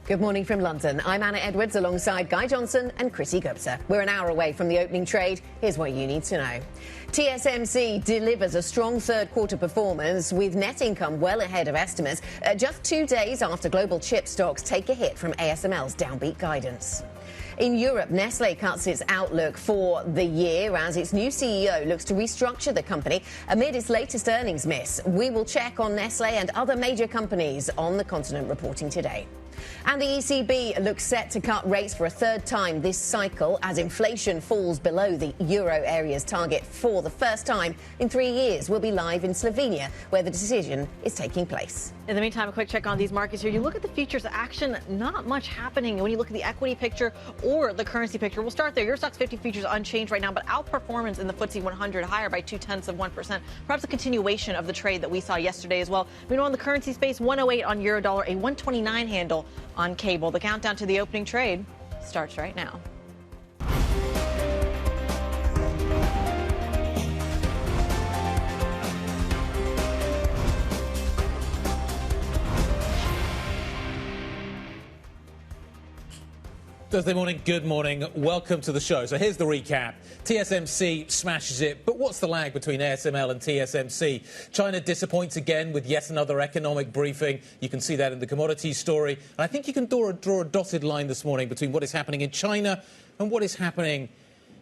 Good morning from London. I'm Anna Edwards alongside Guy Johnson and Kriti Gupta. We're an hour away from the opening trade. Here's what you need to know. TSMC delivers a strong third quarter performance with net income well ahead of estimates, just 2 days after global chip stocks take a hit from ASML's downbeat guidance. In Europe, Nestle cuts its outlook for the year as its new CEO looks to restructure the company amid its latest earnings miss. We will check on Nestle and other major companies on the continent reporting today. And the ECB looks set to cut rates for a third time this cycle as inflation falls below the euro area's target for the first time in 3 years. We'll be live in Slovenia, where the decision is taking place. In the meantime, a quick check on these markets here. You look at the futures action, not much happening when you look at the equity picture or the currency picture. We'll start there. Your Stoxx 50 futures unchanged right now, but outperformance in the FTSE 100 higher by 0.2%. Perhaps a continuation of the trade that we saw yesterday as well. We know on the currency space, 108 on euro dollar, a 129 handle on cable. The countdown to the opening trade starts right now. Thursday morning, good morning, welcome to the show. So here's the recap. TSMC smashes it, but what's the lag between ASML and TSMC? China disappoints again with yet another economic briefing. You can see that in the commodities story. And I think you can draw a dotted line this morning between what is happening in China and what is happening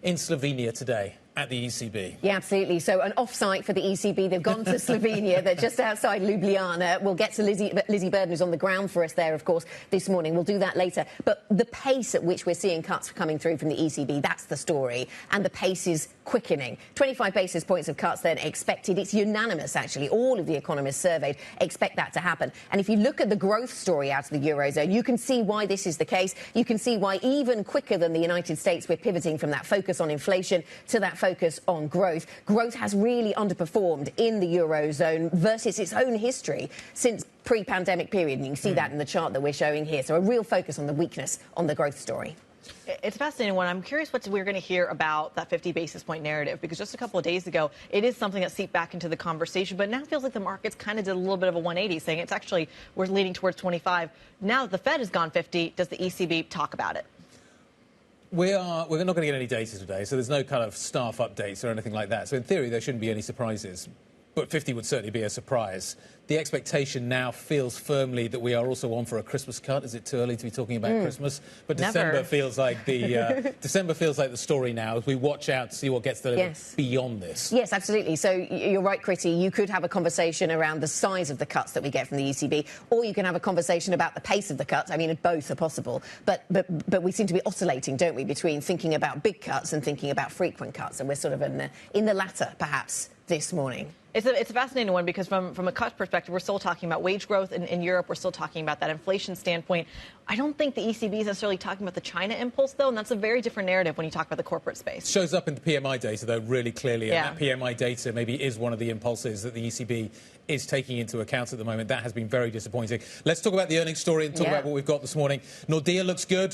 in Slovenia today at the ECB. Yeah, absolutely. So an off-site for the ECB. They've gone to Slovenia. They're just outside Ljubljana. We'll get to Lizzie Burden, who's on the ground for us there, of course, this morning. We'll do that later. But the pace at which we're seeing cuts coming through from the ECB, that's the story. And the pace is quickening. 25 basis points of cuts then expected. It's unanimous, actually. All of the economists surveyed expect that to happen. And if you look at the growth story out of the Eurozone, you can see why this is the case. You can see why even quicker than the United States, we're pivoting from that focus on inflation to that focus on growth. Growth has really underperformed in the Eurozone versus its own history since pre-pandemic period. And you can see that in the chart that we're showing here. So a real focus on the weakness on the growth story. It's a fascinating one. I'm curious what we're going to hear about that 50 basis point narrative, because just a couple of days ago, it is something that seeped back into the conversation. But now it feels like the markets kind of did a little bit of a 180, saying it's actually we're leaning towards 25. Now that the Fed has gone 50, does the ECB talk about it? We're not going to get any data today, so there's no kind of staff updates or anything like that. So in theory, there shouldn't be any surprises. But 50 would certainly be a surprise. The expectation now feels firmly that we are also on for a Christmas cut. Is it too early to be talking about Christmas? But December feels like the December feels like the story now as we watch out to see what gets delivered beyond this. Yes, absolutely. So you're right, Kriti. You could have a conversation around the size of the cuts that we get from the ECB, or you can have a conversation about the pace of the cuts. I mean, both are possible. But we seem to be oscillating, don't we, between thinking about big cuts and thinking about frequent cuts. And we're sort of in the latter, perhaps, this morning. It's a fascinating one because from a cut perspective, we're still talking about wage growth in Europe. We're still talking about that inflation standpoint. I don't think the ECB is necessarily talking about the China impulse, though, and that's a very different narrative when you talk about the corporate space. Shows up in the PMI data, though, really clearly. And that PMI data maybe is one of the impulses that the ECB is taking into account at the moment. That has been very disappointing. Let's talk about the earnings story and talk about what we've got this morning. Nordea looks good.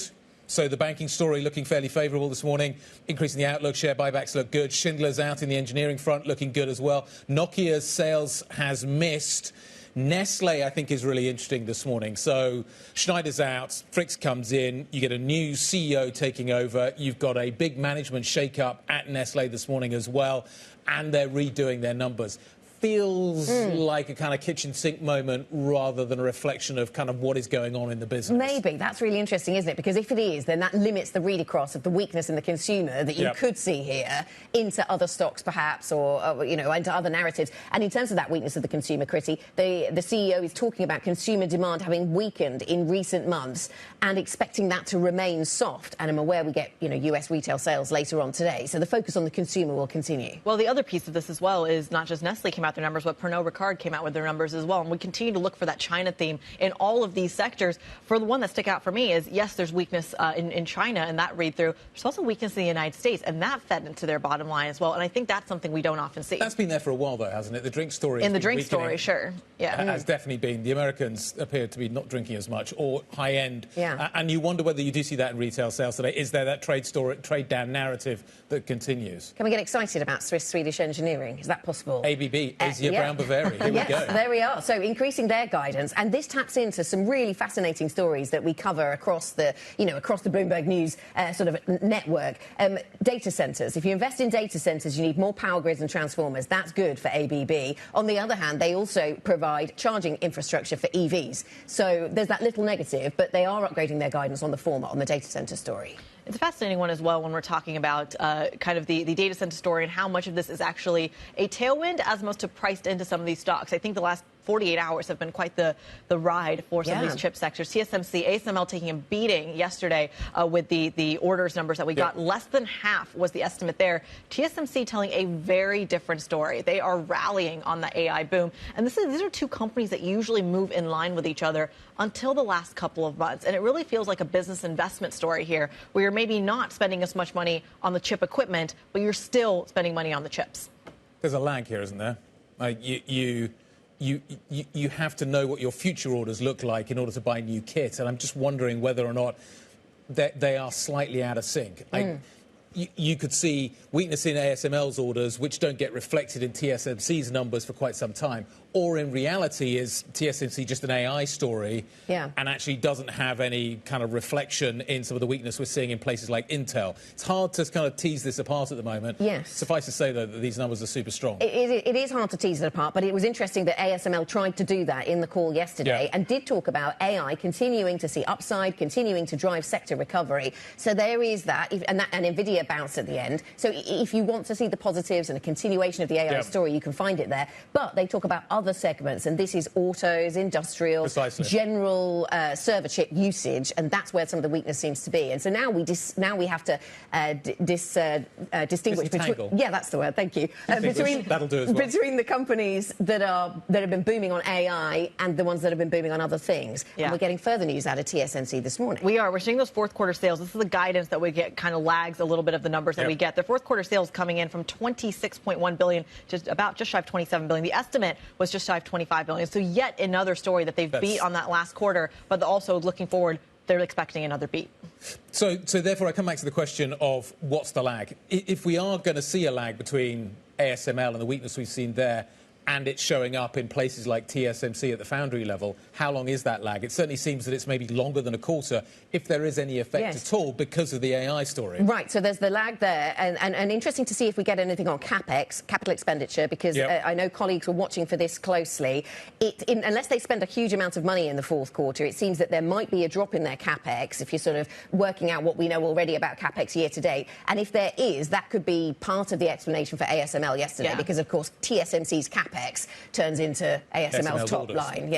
So the banking story looking fairly favourable this morning. Increasing the outlook, share buybacks look good. Schindler's out in the engineering front, looking good as well. Nokia's sales has missed. Nestle, I think, is really interesting this morning. So Schneider's out, Freixe comes in, you get a new CEO taking over. You've got a big management shake-up at Nestle this morning as well, and they're redoing their numbers. Feels like a kind of kitchen sink moment rather than a reflection of kind of what is going on in the business. Maybe. That's really interesting, isn't it? Because if it is, then that limits the read across of the weakness in the consumer that you could see here into other stocks, perhaps, or into other narratives. And in terms of that weakness of the consumer, Kriti, the CEO is talking about consumer demand having weakened in recent months and expecting that to remain soft. And I'm aware we get, US retail sales later on today. So the focus on the consumer will continue. Well, the other piece of this as well is not just Nestle came out their numbers, but Pernod Ricard came out with their numbers as well. And we continue to look for that China theme in all of these sectors. For the one that stick out for me is, yes, there's weakness in China and that read through. There's also weakness in the United States, and that fed into their bottom line as well. And I think that's something we don't often see. That's been there for a while, though, hasn't it? The drink story. In the drink story, sure. Yeah. Has definitely been. The Americans appear to be not drinking as much or high end. And you wonder whether you do see that in retail sales today. Is there that trade down narrative that continues? Can we get excited about Swedish engineering? Is that possible? ABB Asia Brown Bavaria. Here we go. There we are. So increasing their guidance, and this taps into some really fascinating stories that we cover across the, across the Bloomberg News sort of network. Data centers. If you invest in data centers, you need more power grids and transformers. That's good for ABB. On the other hand, they also provide charging infrastructure for EVs. So there's that little negative, but they are upgrading their guidance on the former, on the data center story. It's a fascinating one as well when we're talking about kind of the data center story and how much of this is actually a tailwind as opposed to priced into some of these stocks. I think the last 48 hours have been quite the ride for some of these chip sectors. TSMC, ASML taking a beating yesterday with the orders numbers that we got. Less than half was the estimate there. TSMC telling a very different story. They are rallying on the AI boom. And these are two companies that usually move in line with each other until the last couple of months. And it really feels like a business investment story here, where you're maybe not spending as much money on the chip equipment, but you're still spending money on the chips. There's a lag here, isn't there? You have to know what your future orders look like in order to buy new kit. And I'm just wondering whether or not they are slightly out of sync. You could see weakness in ASML's orders, which don't get reflected in TSMC's numbers for quite some time. Or in reality, is TSMC just an AI story and actually doesn't have any kind of reflection in some of the weakness we're seeing in places like Intel? It's hard to kind of tease this apart at the moment. Yes. Suffice to say, though, that these numbers are super strong. It is hard to tease it apart, but it was interesting that ASML tried to do that in the call yesterday and did talk about AI continuing to see upside, continuing to drive sector recovery. So there is that, and NVIDIA bounced at the end. So if you want to see the positives and a continuation of the AI story, you can find it there. But they talk about other segments, and this is autos, industrial, general server chip usage, and that's where some of the weakness seems to be. And so now we have to distinguish between that's the word. Thank you. That'll do as well. Between the companies that have been booming on AI and the ones that have been booming on other things. And we're getting further news out of TSMC this morning. We're seeing those fourth quarter sales. This is the guidance that we get, kind of lags a little bit of the numbers that we get. Their fourth quarter sales coming in from 26.1 billion to just shy of 27 billion. The estimate was just shy of 25 billion. So yet another story that they've beat on that last quarter, but also looking forward, they're expecting another beat. So therefore, I come back to the question of what's the lag? If we are going to see a lag between ASML and the weakness we've seen there, and it's showing up in places like TSMC at the foundry level, how long is that lag? It certainly seems that it's maybe longer than a quarter, if there is any effect at all, because of the AI story. Right, so there's the lag there, and interesting to see if we get anything on CapEx, capital expenditure, because I know colleagues were watching for this closely. Unless they spend a huge amount of money in the fourth quarter, it seems that there might be a drop in their CapEx, if you're sort of working out what we know already about CapEx year to date. And if there is, that could be part of the explanation for ASML yesterday, because, of course, TSMC's CapEx turns into ASML's top line.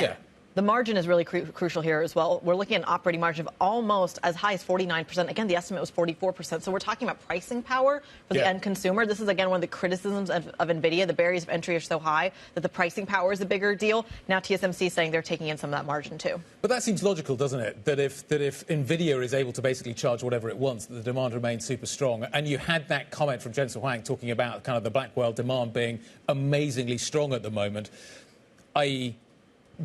The margin is really crucial here as well. We're looking at an operating margin of almost as high as 49%. Again, the estimate was 44%. So we're talking about pricing power for the end consumer. This is, again, one of the criticisms of NVIDIA. The barriers of entry are so high that the pricing power is a bigger deal. Now TSMC is saying they're taking in some of that margin, too. But that seems logical, doesn't it? That if NVIDIA is able to basically charge whatever it wants, that the demand remains super strong. And you had that comment from Jensen Huang talking about kind of the Blackwell demand being amazingly strong at the moment, i.e.,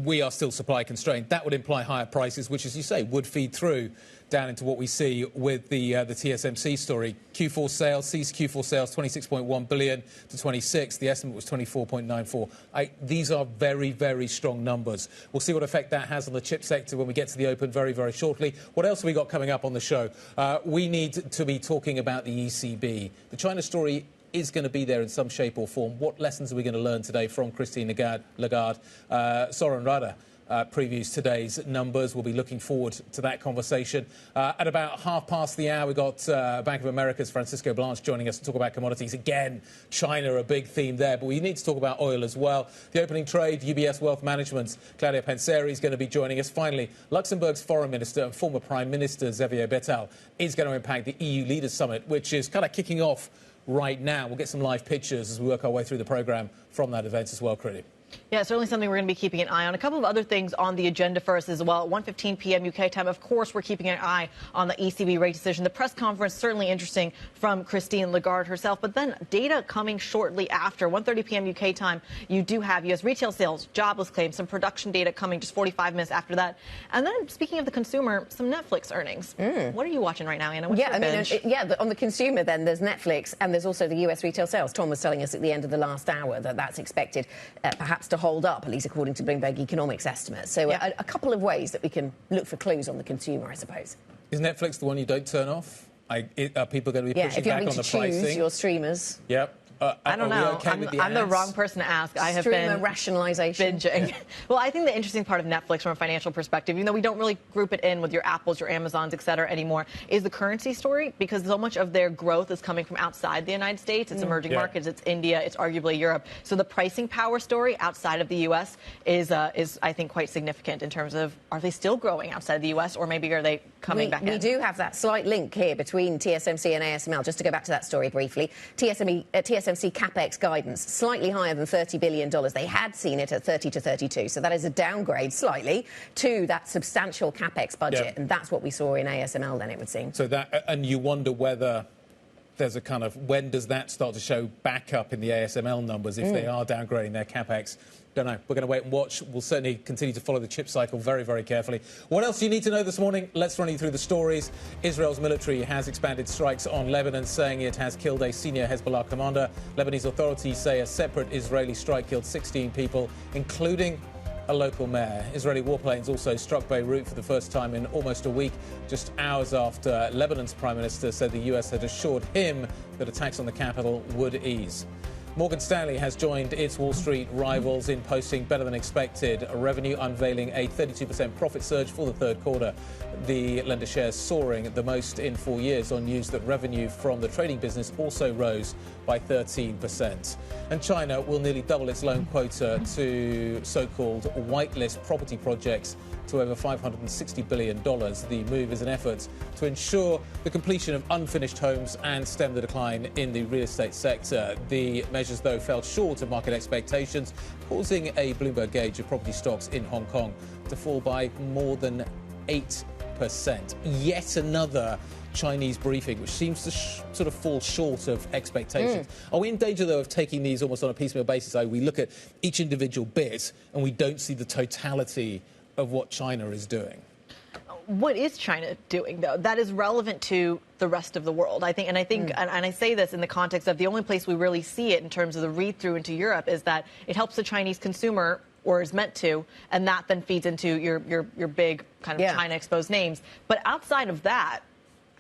we are still supply constrained. That would imply higher prices, which, as you say, would feed through down into what we see with the TSMC story. Q4 sales, seized Q4 sales, 26.1 billion to 26. The estimate was 24.94. These are very, very strong numbers. We'll see what effect that has on the chip sector when we get to the open very, very shortly. What else have we got coming up on the show? We need to be talking about the ECB. The China story is going to be there in some shape or form. What lessons are we going to learn today from Christine Lagarde? Soeren Radde previews today's numbers. We'll be looking forward to that conversation. At about half past the hour, we've got Bank of America's Francisco Blanch joining us to talk about commodities. Again, China, a big theme there, but we need to talk about oil as well. The opening trade, UBS Wealth Management's Claudia Panseri is going to be joining us. Finally, Luxembourg's Foreign Minister and former Prime Minister Xavier Bettel is going to impact the EU Leaders Summit, which is kind of kicking off right now. We'll get some live pictures as we work our way through the programme from that event as well, Kriti. Yeah, certainly something we're going to be keeping an eye on. A couple of other things on the agenda for us as well. At 1:15 p.m. UK time, of course, we're keeping an eye on the ECB rate decision. The press conference, certainly interesting from Christine Lagarde herself. But then data coming shortly after. 1:30 p.m. UK time, you do have U.S. retail sales, jobless claims, some production data coming just 45 minutes after that. And then, speaking of the consumer, some Netflix earnings. What are you watching right now, Anna? What's your binge? On the consumer, then, there's Netflix and there's also the U.S. retail sales. Tom was telling us at the end of the last hour that that's expected perhaps to hold up, at least according to Bloomberg economics estimates. So a couple of ways that we can look for clues on the consumer, I suppose. Is Netflix the one you don't turn off? Are people going to be pushing back on the pricing? If you're having to choose your streamers. Yep. I don't know. I'm the wrong person to ask. I have been rationalization. Binging. Well, I think the interesting part of Netflix from a financial perspective, even though we don't really group it in with your Apples, your Amazons, et cetera anymore, is the currency story, because so much of their growth is coming from outside the United States. It's emerging markets. It's India. It's arguably Europe. So the pricing power story outside of the U.S. is I think, quite significant in terms of, are they still growing outside of the U.S. or maybe are they coming back in? We do have that slight link here between TSMC and ASML. Just to go back to that story briefly, TSMC CapEx guidance slightly higher than $30 billion. They had seen it at 30 to 32, so that is a downgrade slightly to that substantial CapEx budget, and that's what we saw in ASML then, it would seem. So that, and you wonder whether there's a kind of, when does that start to show back up in the ASML numbers if they are downgrading their CapEx? Don't know. We're going to wait and watch. We'll certainly continue to follow the chip cycle very, very carefully. What else do you need to know this morning? Let's run you through the stories. Israel's military has expanded strikes on Lebanon, saying it has killed a senior Hezbollah commander. Lebanese authorities say a separate Israeli strike killed 16 people, including a local mayor. Israeli warplanes also struck Beirut for the first time in almost a week, just hours after Lebanon's prime minister said the US had assured him that attacks on the capital would ease. Morgan Stanley has joined its Wall Street rivals in posting better than expected revenue, unveiling a 32% profit surge for the third quarter. The lender shares soaring the most in 4 years on news that revenue from the trading business also rose by 13%. And China will nearly double its loan quota to so-called whitelist property projects to over $560 billion. The move is an effort to ensure the completion of unfinished homes and stem the decline in the real estate sector. The measures, though, fell short of market expectations, causing a Bloomberg gauge of property stocks in Hong Kong to fall by more than 8%. Yet another Chinese briefing, which seems to sort of fall short of expectations. Are we in danger, though, of taking these almost on a piecemeal basis? We look at each individual bit and we don't see the totality of what China is doing? What is China doing, though? That is relevant to the rest of the world, I think. And I say this in the context of the only place we really see it in terms of the read-through into Europe is that it helps the Chinese consumer, or is meant to, and that then feeds into your big kind of China-exposed names. But outside of that,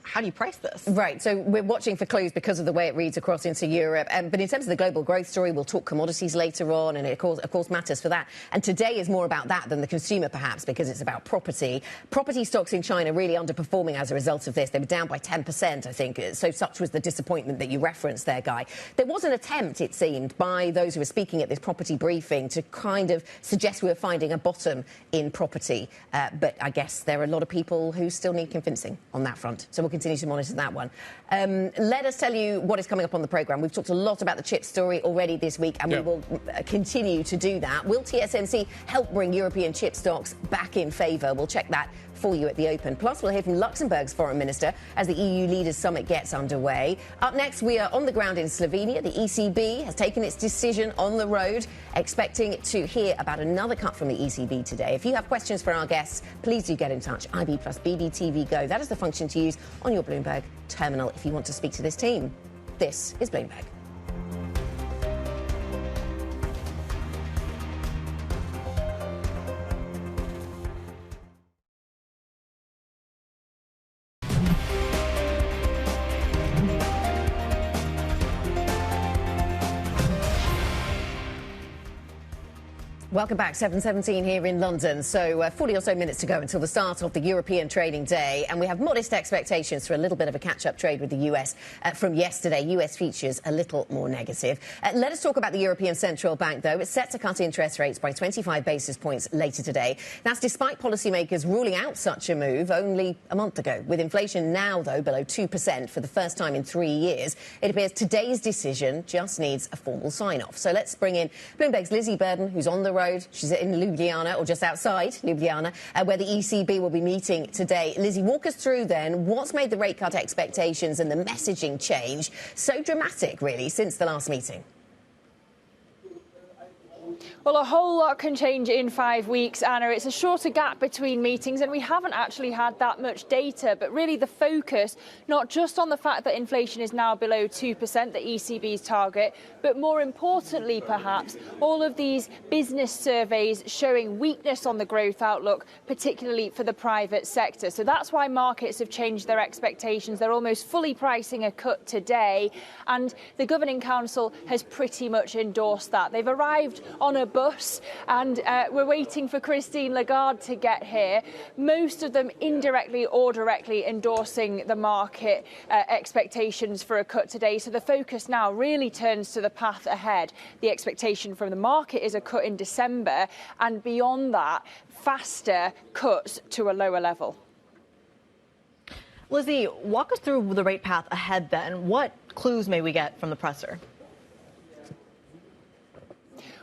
how do you price this? Right, so we're watching for clues because of the way it reads across into Europe. But in terms of the global growth story, we'll talk commodities later on, and it, of course, matters for that. And today is more about that than the consumer, perhaps, because it's about property. Property stocks in China really underperforming as a result of this. They were down by 10%, I think. So such was the disappointment that you referenced there, Guy. There was an attempt, it seemed, by those who were speaking at this property briefing to kind of suggest we were finding a bottom in property. But I guess there are a lot of people who still need convincing on that front. So we'll continue to monitor that one. Let us tell you what is coming up on the programme. We've talked a lot about the chip story already this week, and we will continue to do that. Will TSMC help bring European chip stocks back in favour? We'll check that for you at the Open. Plus, we'll hear from Luxembourg's foreign minister as the EU Leaders Summit gets underway. Up next, we are on the ground in Slovenia. The ECB has taken its decision on the road, expecting to hear about another cut from the ECB today. If you have questions for our guests, please do get in touch. IB plus BBTV Go. That is the function to use on your Bloomberg terminal if you want to speak to this team. This is Bloomberg. Welcome back. 7:17 here in London. So 40 or so minutes to go until the start of the European trading day. And we have modest expectations for a little bit of a catch-up trade with the US from yesterday. US features a little more negative. Let us talk about the European Central Bank, though. It's set to cut interest rates by 25 basis points later today. That's despite policymakers ruling out such a move only a month ago. With inflation now, though, below 2% for the first time in 3 years, it appears today's decision just needs a formal sign-off. So let's bring in Bloomberg's Lizzie Burden, who's on the road. She's in Ljubljana, or just outside Ljubljana, where the ECB will be meeting today. Lizzie, walk us through then what's made the rate cut expectations and the messaging change so dramatic, really, since the last meeting. Well, a whole lot can change in 5 weeks, Anna. It's a shorter gap between meetings, and we haven't actually had that much data. But really the focus, not just on the fact that inflation is now below 2%, the ECB's target, but more importantly, perhaps, all of these business surveys showing weakness on the growth outlook, particularly for the private sector. So that's why markets have changed their expectations. They're almost fully pricing a cut today, and the Governing Council has pretty much endorsed that. They've arrived on a bus, and we're waiting for Christine Lagarde to get here. Most of them indirectly or directly endorsing the market expectations for a cut today. So the focus now really turns to the path ahead. The expectation from the market is a cut in December, and beyond that, faster cuts to a lower level. Lizzie, walk us through the rate path ahead then. What clues may we get from the presser?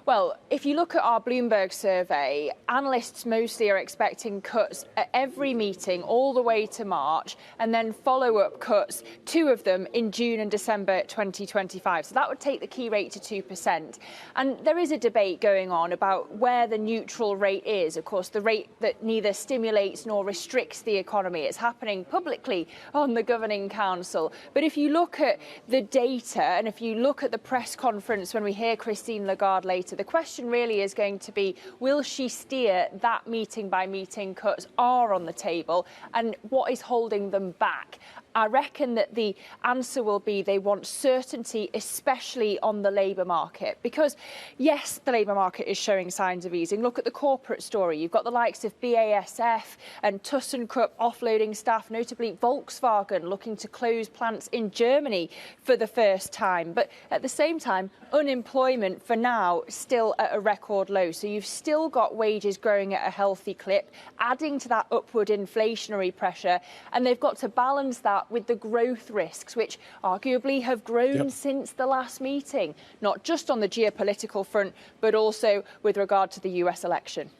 Well, if you look at our Bloomberg survey, analysts mostly are expecting cuts at every meeting all the way to March, and then follow-up cuts, 2 of them in June and December 2025. So that would take the key rate to 2%. And there is a debate going on about where the neutral rate is. Of course, the rate that neither stimulates nor restricts the economy. It's happening publicly on the Governing Council. But if you look at the data, and if you look at the press conference when we hear Christine Lagarde later, the question really is going to be, will she steer that meeting by meeting cuts are on the table, and what is holding them back? I reckon that the answer will be they want certainty, especially on the labour market. Because, yes, the labour market is showing signs of easing. Look at the corporate story. You've got the likes of BASF and ThyssenKrupp offloading staff, notably Volkswagen looking to close plants in Germany for the first time. But at the same time, unemployment for now still at a record low. So you've still got wages growing at a healthy clip, adding to that upward inflationary pressure. And they've got to balance that with the growth risks, which arguably have grown since the last meeting, not just on the geopolitical front, but also with regard to the US election.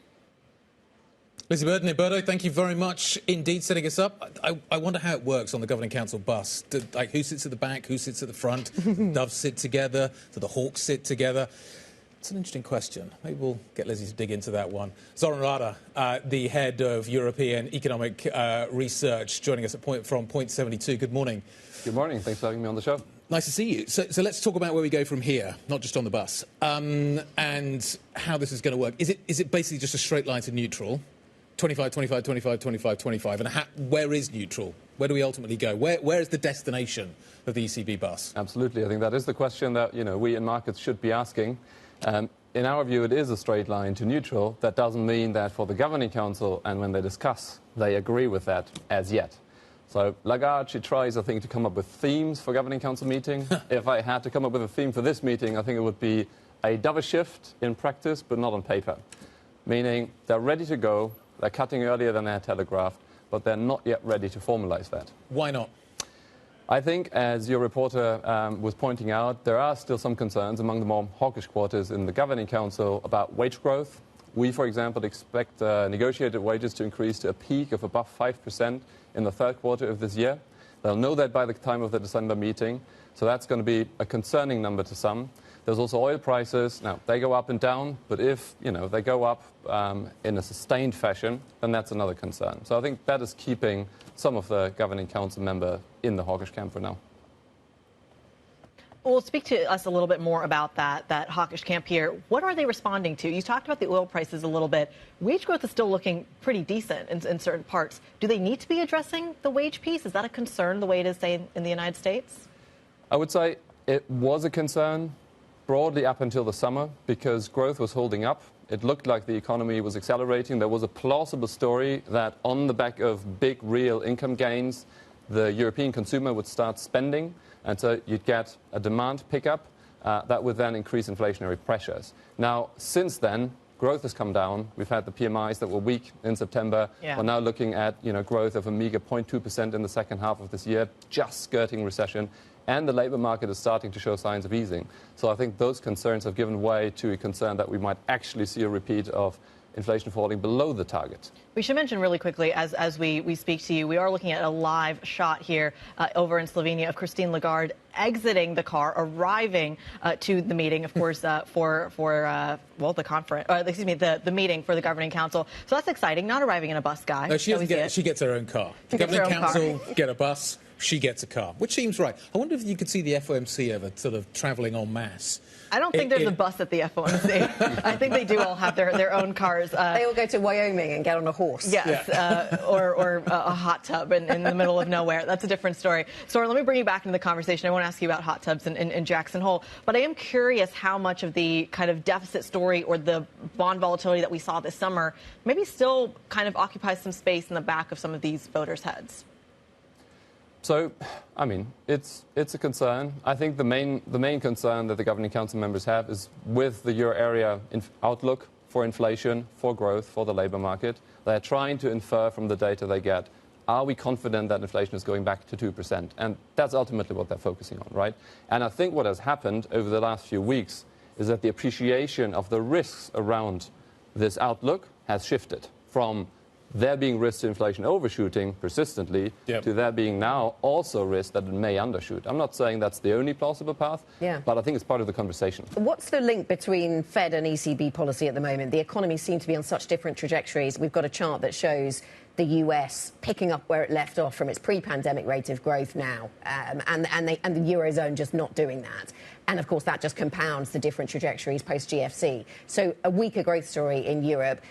Lizzie Burden in Bordeaux, thank you very much indeed setting us up. I wonder how it works on the Governing Council bus. Like, who sits at the back, who sits at the front? Doves sit together? Do the hawks sit together? It's an interesting question. Maybe we'll get Lizzie to dig into that one. Soeren Radde, the head of European Economic Research, joining us from Point 72. Good morning. Good morning. Thanks for having me on the show. Nice to see you. So let's talk about where we go from here, not just on the bus, and how this is going to work. Is it basically just a straight line to neutral? 25, 25, 25, 25, 25. And where is neutral? Where do we ultimately go? Where is the destination of the ECB bus? Absolutely. I think that is the question that we in markets should be asking. In our view, it is a straight line to neutral. That doesn't mean that for the Governing Council, and when they discuss, they agree with that as yet. So Lagarde, she tries, I think, to come up with themes for Governing Council meeting. If I had to come up with a theme for this meeting, I think it would be a dovish shift in practice, but not on paper. Meaning they're ready to go, they're cutting earlier than they had telegraphed, but they're not yet ready to formalise that. Why not? I think, as your reporter was pointing out, there are still some concerns among the more hawkish quarters in the Governing Council about wage growth. We, for example, expect negotiated wages to increase to a peak of above 5% in the third quarter of this year. They'll know that by the time of the December meeting, so that's going to be a concerning number to some. There's also oil prices. Now, they go up and down, but if they go up in a sustained fashion, then that's another concern. So I think that is keeping some of the Governing Council member in the hawkish camp for now. Well, speak to us a little bit more about that hawkish camp here. What are they responding to? You talked about the oil prices a little bit. Wage growth is still looking pretty decent in certain parts. Do they need to be addressing the wage piece? Is that a concern the way it is, say, in the United States? I would say it was a concern broadly up until the summer because growth was holding up. It looked like the economy was accelerating. There was a plausible story that on the back of big real income gains, the European consumer would start spending, and so you'd get a demand pickup that would then increase inflationary pressures. Now, since then, growth has come down. We've had the PMIs that were weak in September. We're now looking at growth of a meager 0.2% in the second half of this year, just skirting recession. And the labour market is starting to show signs of easing. So I think those concerns have given way to a concern that we might actually see a repeat of inflation falling below the target. We should mention really quickly, as we speak to you, we are looking at a live shot here over in Slovenia of Christine Lagarde exiting the car, arriving to the meeting, of course, for the conference, the meeting for the governing council. So that's exciting. Not arriving in a bus, guy. No, she gets her own car. The governing council get a bus. She gets a car, which seems right. I wonder if you could see the FOMC ever sort of travelling en masse. I don't think there's a bus at the FOMC. I think they do all have their own cars. They all go to Wyoming and get on a horse. Yes, or a hot tub in the middle of nowhere. That's a different story. Soeren, let me bring you back into the conversation. I won't ask you about hot tubs in Jackson Hole, but I am curious how much of the kind of deficit story or the bond volatility that we saw this summer maybe still kind of occupies some space in the back of some of these voters' heads. So, I mean, it's a concern. I think the main concern that the governing council members have is with the euro area outlook for inflation, for growth, for the labour market. They're trying to infer from the data they get, are we confident that inflation is going back to 2%? And that's ultimately what they're focusing on, right? And I think what has happened over the last few weeks is that the appreciation of the risks around this outlook has shifted from there being risk to inflation overshooting persistently to there being now also risk that it may undershoot. I'm not saying that's the only plausible path, but I think it's part of the conversation. What's the link between Fed and ECB policy at the moment? The economies seem to be on such different trajectories. We've got a chart that shows the US picking up where it left off from its pre-pandemic rate of growth now, and the Eurozone just not doing that. And, of course, that just compounds the different trajectories post-GFC. So a weaker growth story in Europe.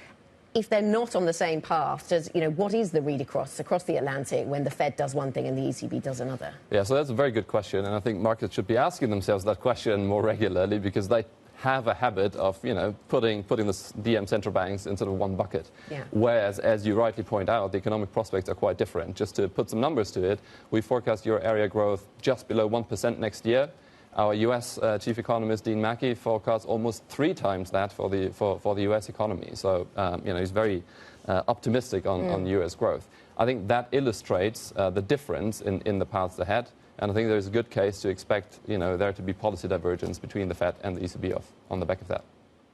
If they're not on the same path, what is the read across the Atlantic when the Fed does one thing and the ECB does another? Yeah, so that's a very good question, and I think markets should be asking themselves that question more regularly because they have a habit of, putting the DM central banks in sort of one bucket. Whereas, as you rightly point out, the economic prospects are quite different. Just to put some numbers to it, we forecast euro area growth just below 1% next year. Our US chief economist, Dean Mackey, forecasts almost 3 times that for the US economy. So, he's very optimistic on US growth. I think that illustrates the difference in the paths ahead. And I think there's a good case to expect, there to be policy divergence between the Fed and the ECB on the back of that.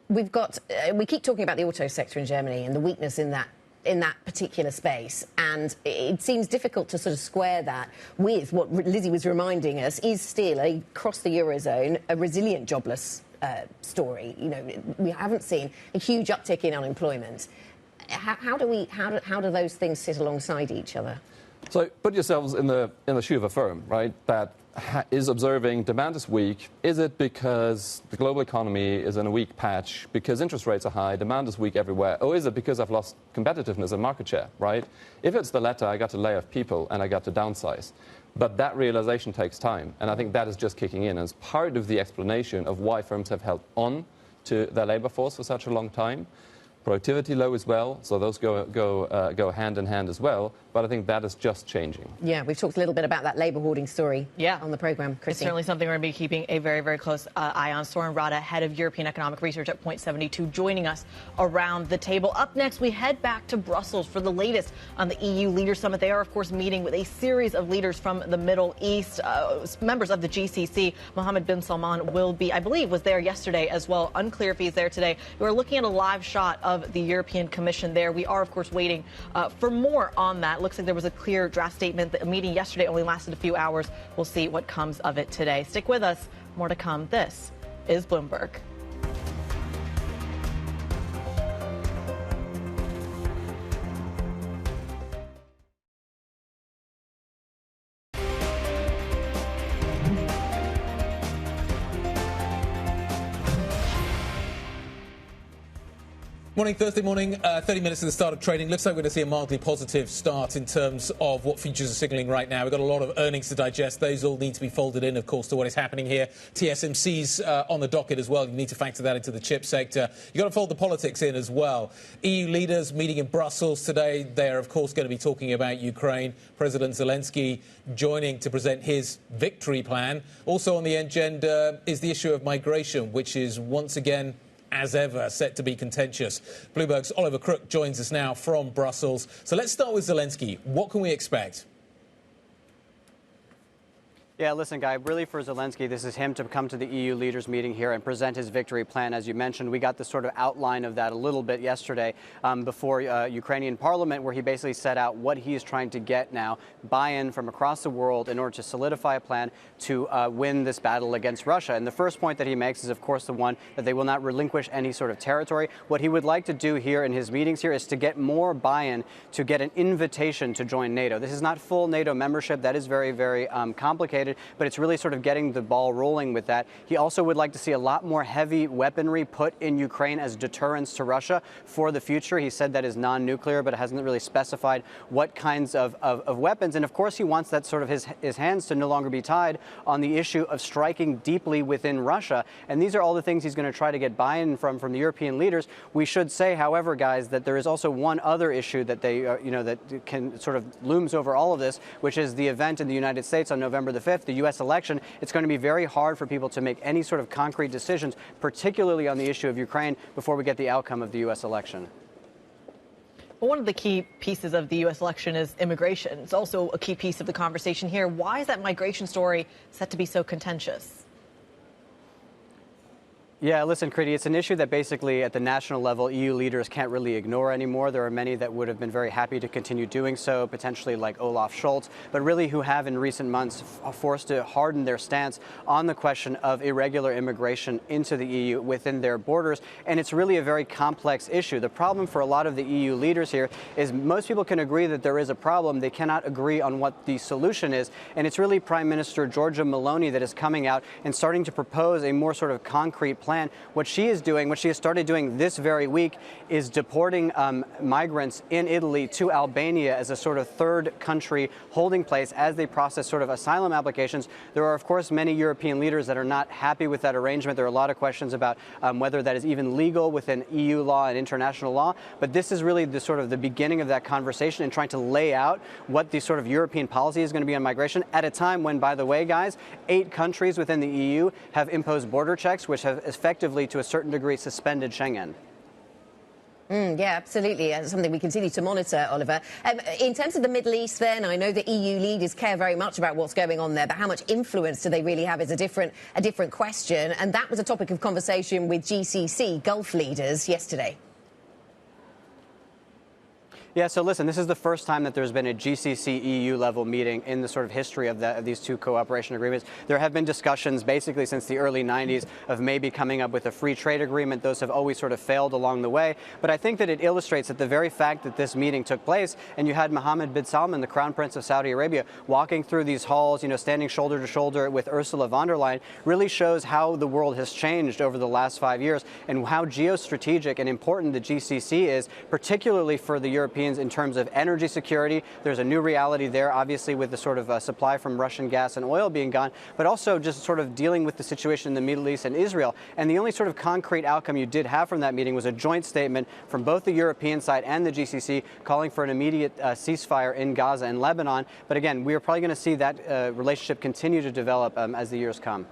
We keep talking about the auto sector in Germany and the weakness in that particular space, and it seems difficult to sort of square that with what Lizzie was reminding us is still across the Eurozone a resilient jobless story. We haven't seen a huge uptick in unemployment. How do those things sit alongside each other? So put yourselves in the shoe of a firm, right, that is observing demand is weak. Is it because the global economy is in a weak patch, because interest rates are high, demand is weak everywhere, or is it because I've lost competitiveness and market share, right? If it's the latter, I got to lay off people and I got to downsize. But that realization takes time, and I think that is just kicking in as part of the explanation of why firms have held on to their labor force for such a long time. Productivity low as well, so those go hand in hand as well. But I think that is just changing. Yeah, we've talked a little bit about that labour hoarding story on the programme, Kriti. It's certainly something we're going to be keeping a very, very close eye on. Soeren Radde, head of European Economic Research at Point 72, joining us around the table. Up next, we head back to Brussels for the latest on the EU Leader Summit. They are, of course, meeting with a series of leaders from the Middle East. Members of the GCC, Mohammed bin Salman will be, I believe, was there yesterday as well. Unclear if he's there today. We're looking at a live shot of the European Commission there. We are, of course, waiting for more on that. Looks like there was a clear draft statement. The meeting yesterday only lasted a few hours. We'll see what comes of it today. Stick with us. More to come. This is Bloomberg. Morning, Thursday morning, 30 minutes to the start of trading. Looks like we're going to see a mildly positive start in terms of what futures are signalling right now. We've got a lot of earnings to digest. Those all need to be folded in, of course, to what is happening here. TSMC's on the docket as well. You need to factor that into the chip sector. You've got to fold the politics in as well. EU leaders meeting in Brussels today. They're, of course, going to be talking about Ukraine. President Zelensky joining to present his victory plan. Also on the agenda is the issue of migration, which is once again, as ever, set to be contentious. Bloomberg's Oliver Crook joins us now from Brussels. So let's start with Zelensky. What can we expect? Yeah, listen, Guy, really for Zelensky, this is him to come to the EU leaders meeting here and present his victory plan. As you mentioned, we got the sort of outline of that a little bit yesterday before Ukrainian parliament, where he basically set out what he is trying to get now, buy-in from across the world in order to solidify a plan to win this battle against Russia. And the first point that he makes is, of course, the one that they will not relinquish any sort of territory. What he would like to do here in his meetings here is to get more buy-in, to get an invitation to join NATO. This is not full NATO membership. That is very, very complicated. But it's really sort of getting the ball rolling with that. He also would like to see a lot more heavy weaponry put in Ukraine as deterrence to Russia for the future. He said that is non-nuclear, but it hasn't really specified what kinds of weapons. And of course, he wants that sort of his hands to no longer be tied on the issue of striking deeply within Russia. And these are all the things he's going to try to get buy-in from the European leaders. We should say, however, guys, that there is also one other issue that they, that can sort of looms over all of this, which is the event in the United States on November the 5th. The U.S. election. It's going to be very hard for people to make any sort of concrete decisions, particularly on the issue of Ukraine, before we get the outcome of the U.S. election. Well, one of the key pieces of the U.S. election is immigration. It's also a key piece of the conversation here. Why is that migration story set to be so contentious? Yeah, listen, Kriti, it's an issue that basically at the national level, EU leaders can't really ignore anymore. There are many that would have been very happy to continue doing so, potentially like Olaf Scholz, but really who have in recent months forced to harden their stance on the question of irregular immigration into the EU within their borders. And it's really a very complex issue. The problem for a lot of the EU leaders here is most people can agree that there is a problem. They cannot agree on what the solution is. And it's really Prime Minister Giorgia Meloni that is coming out and starting to propose a more sort of concrete plan. What she is doing, what she has started doing this very week, is deporting migrants in Italy to Albania as a sort of third country holding place as they process sort of asylum applications. There are, of course, many European leaders that are not happy with that arrangement. There are a lot of questions about whether that is even legal within EU law and international law. But this is really the sort of the beginning of that conversation and trying to lay out what the sort of European policy is going to be on migration at a time when, by the way, guys, 8 countries within the EU have imposed border checks, which have effectively, to a certain degree, suspended Schengen. Yeah, absolutely. Something we continue to monitor, Oliver. In terms of the Middle East, then, I know the EU leaders care very much about what's going on there, but how much influence do they really have is a different question. And that was a topic of conversation with GCC Gulf leaders yesterday. Yeah, so listen, this is the first time that there's been a GCC EU level meeting in the sort of history of these two cooperation agreements. There have been discussions basically since the early 90s of maybe coming up with a free trade agreement. Those have always sort of failed along the way. But I think that it illustrates that the very fact that this meeting took place, and you had Mohammed bin Salman, the Crown Prince of Saudi Arabia, walking through these halls, standing shoulder to shoulder with Ursula von der Leyen, really shows how the world has changed over the last 5 years and how geostrategic and important the GCC is, particularly for the Europeans in terms of energy security. There's a new reality there, obviously, with the sort of supply from Russian gas and oil being gone, but also just sort of dealing with the situation in the Middle East and Israel. And the only sort of concrete outcome you did have from that meeting was a joint statement from both the European side and the GCC calling for an immediate ceasefire in Gaza and Lebanon. But again, we are probably going to see that relationship continue to develop as the years come.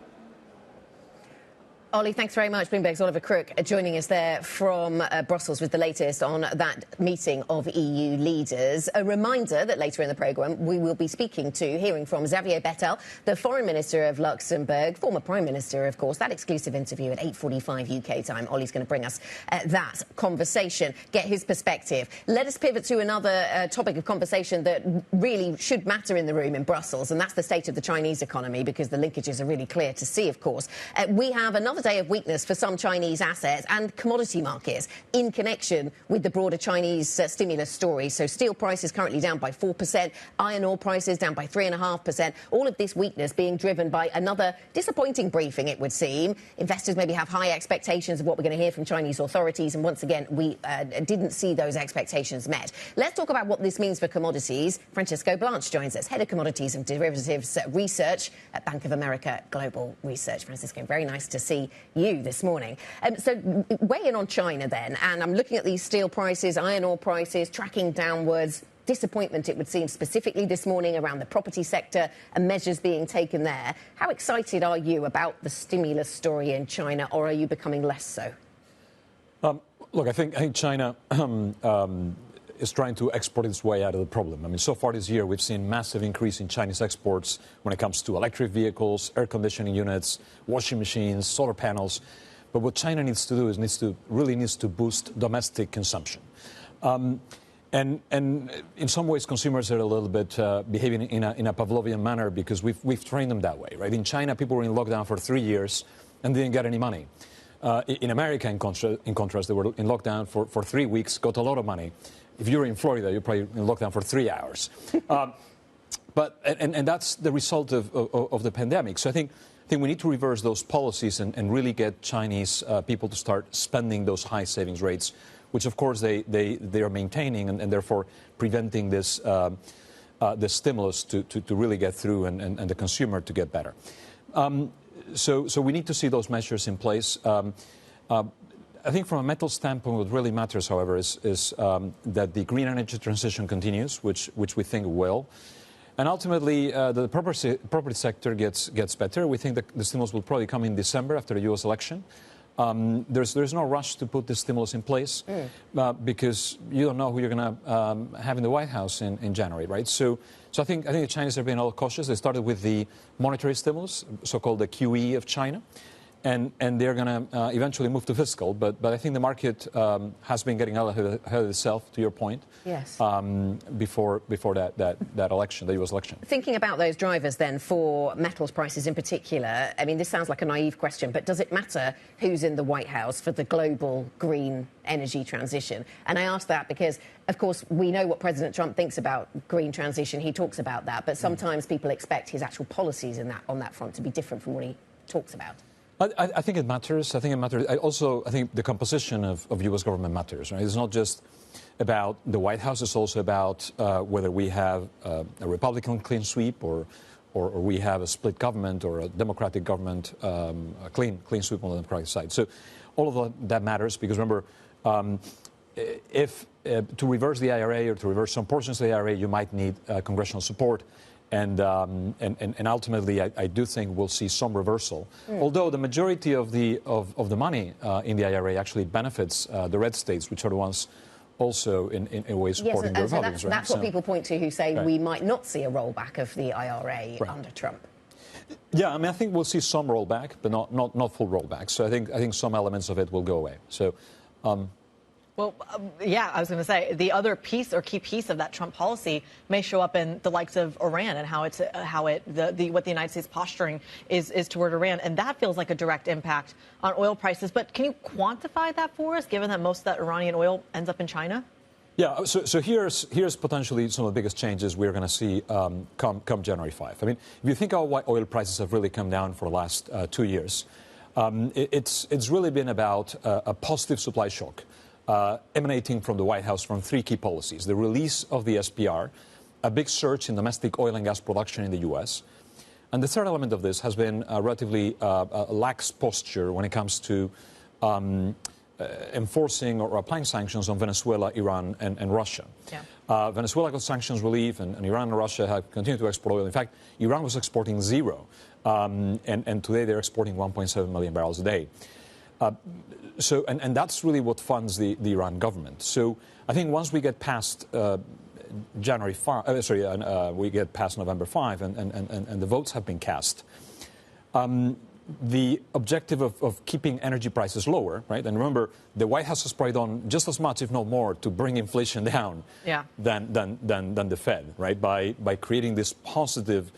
Ollie, thanks very much. Bloomberg's Oliver Crook joining us there from Brussels with the latest on that meeting of EU leaders. A reminder that later in the programme we will be hearing from Xavier Bettel, the Foreign Minister of Luxembourg, former Prime Minister, of course. That exclusive interview at 8:45 UK time. Ollie's going to bring us that conversation, get his perspective. Let us pivot to another topic of conversation that really should matter in the room in Brussels, and that's the state of the Chinese economy, because the linkages are really clear to see, of course. We have another day of weakness for some Chinese assets and commodity markets in connection with the broader Chinese stimulus story. So steel prices currently down by 4%, iron ore prices down by 3.5%. All of this weakness being driven by another disappointing briefing, it would seem. Investors maybe have high expectations of what we're going to hear from Chinese authorities, and once again, we didn't see those expectations met. Let's talk about what this means for commodities. Francesco Blanch joins us, Head of Commodities and Derivatives Research at Bank of America Global Research. Francisco, very nice to see you this morning. So weigh in on China then, and I'm looking at these steel prices, iron ore prices tracking downwards. Disappointment, it would seem, specifically this morning around the property sector and measures being taken there. How excited are you about the stimulus story in China, or are you becoming less so? Look, I think China is trying to export its way out of the problem. I mean, so far this year, we've seen massive increase in Chinese exports when it comes to electric vehicles, air conditioning units, washing machines, solar panels. But what China needs to do is really needs to boost domestic consumption. And in some ways, consumers are a little bit behaving in a Pavlovian manner because we've trained them that way, right? In China, people were in lockdown for 3 years and didn't get any money. In America, in contrast, they were in lockdown for 3 weeks, got a lot of money. If you're in Florida, you're probably in lockdown for 3 hours. But that's the result of the pandemic. So I think we need to reverse those policies and really get Chinese people to start spending those high savings rates, which of course they are maintaining and therefore preventing this stimulus to really get through and the consumer to get better. So we need to see those measures in place. I think from a metal standpoint, what really matters, however, is that the green energy transition continues, which we think will. And ultimately, the property sector gets better. We think that the stimulus will probably come in December after the U.S. election. There's no rush to put this stimulus in place because you don't know who you're going to have in the White House in January, right? So I think the Chinese are being a little cautious. They started with the monetary stimulus, so-called the QE of China. And they're going to eventually move to fiscal. But I think the market has been getting ahead of itself, to your point, yes. Before that election, the U.S. election. Thinking about those drivers then for metals prices in particular, I mean, this sounds like a naive question, but does it matter who's in the White House for the global green energy transition? And I ask that because, of course, we know what President Trump thinks about green transition. He talks about that. But sometimes people expect his actual policies on that front to be different from what he talks about. I think it matters. I think the composition of U.S. government matters. Right? It's not just about the White House. It's also about whether we have a Republican clean sweep or we have a split government or a Democratic government, a clean sweep on the Democratic side. So all of that matters because, remember, if to reverse the IRA or to reverse some portions of the IRA, you might need congressional support. And ultimately, I do think we'll see some reversal. Although the majority of the money in the IRA actually benefits the red states, which are the ones also in a way supporting the Republicans. So that's what people point to who say we might not see a rollback of the IRA under Trump. Yeah, I mean, I think we'll see some rollback, but not full rollback. So I think some elements of it will go away. So. Well, yeah, I was going to say the other piece or key piece of that Trump policy may show up in the likes of Iran and what the United States posturing is toward Iran. And that feels like a direct impact on oil prices. But can you quantify that for us, given that most of that Iranian oil ends up in China? Yeah, so here's potentially some of the biggest changes we're going to see come January 5. I mean, if you think about why oil prices have really come down for the last 2 years, it's really been about a positive supply shock. Emanating from the White House from 3 key policies: the release of the SPR, a big surge in domestic oil and gas production in the U.S., and the third element of this has been a relatively lax posture when it comes to enforcing or applying sanctions on Venezuela, Iran, and Russia. Yeah. Venezuela got sanctions relief, and Iran and Russia have continued to export oil. In fact, Iran was exporting 0, and today they're exporting 1.7 million barrels a day. So that's really what funds the Iran government. So I think once we get past November 5 and the votes have been cast, the objective of keeping energy prices lower, right? And remember, the White House has probably done just as much, if not more, to bring inflation down than the Fed, right? By creating this positive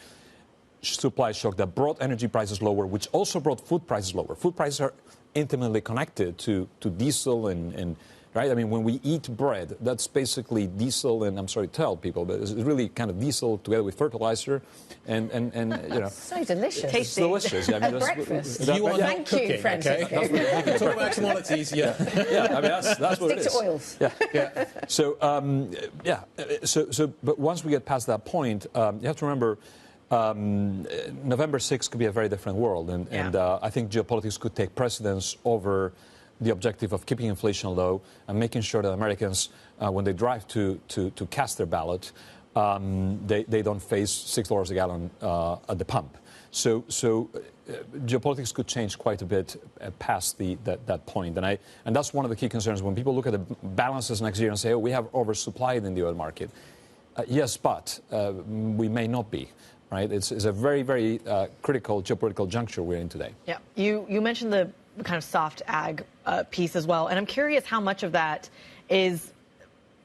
supply shock that brought energy prices lower, which also brought food prices lower. Food prices are intimately connected to diesel and right? I mean, when we eat bread, that's basically diesel, and I'm sorry to tell people, but it's really kind of diesel together with fertilizer, and you know. So delicious. It's delicious. Yeah, I mean, At breakfast. You are not Thank cooking, you, Francisco. okay? Talk about commodities, yeah. yeah, I mean, that's what it is. Stick to oils. Yeah. So, but once we get past that point, you have to remember, November 6th could be a very different world, and I think geopolitics could take precedence over the objective of keeping inflation low and making sure that Americans, when they drive to cast their ballot, they don't face $6 a gallon at the pump. So geopolitics could change quite a bit past that point, and that's one of the key concerns when people look at the balances next year and say, oh, we have oversupplied in the oil market. Yes, but we may not be. Right? It's a very, very critical geopolitical juncture we're in today. Yeah, you mentioned the kind of soft ag piece as well, and I'm curious how much of that is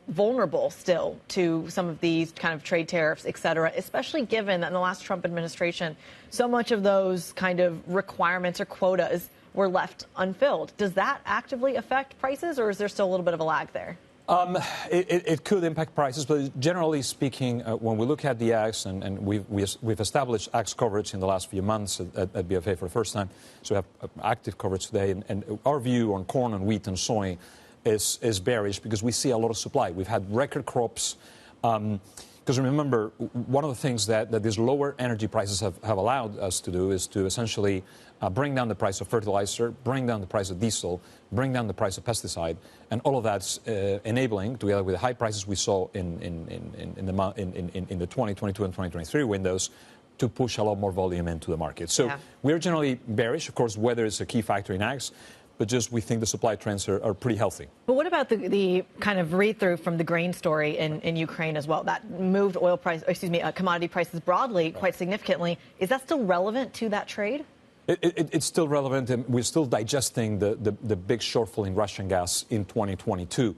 vulnerable still to some of these kind of trade tariffs, et cetera, especially given that in the last Trump administration, so much of those kind of requirements or quotas were left unfilled. Does that actively affect prices, or is there still a little bit of a lag there? It could impact prices, but generally speaking, when we look at the ags, and we've established ags coverage in the last few months at BFA for the first time, so we have active coverage today, and our view on corn and wheat and soy is bearish because we see a lot of supply. We've had record crops. Because remember, one of the things that these lower energy prices have allowed us to do is to essentially bring down the price of fertilizer, bring down the price of diesel, bring down the price of pesticide, and all of that's enabling, together with the high prices we saw in the 2022 and 2023 windows, to push a lot more volume into the market. So we're generally bearish. Of course, weather is a key factor in ags, but just we think the supply trends are pretty healthy. But what about the kind of read-through from the grain story in Ukraine as well? That moved commodity prices broadly quite significantly. Is that still relevant to that trade? It's still relevant, and we're still digesting the big shortfall in Russian gas in 2022.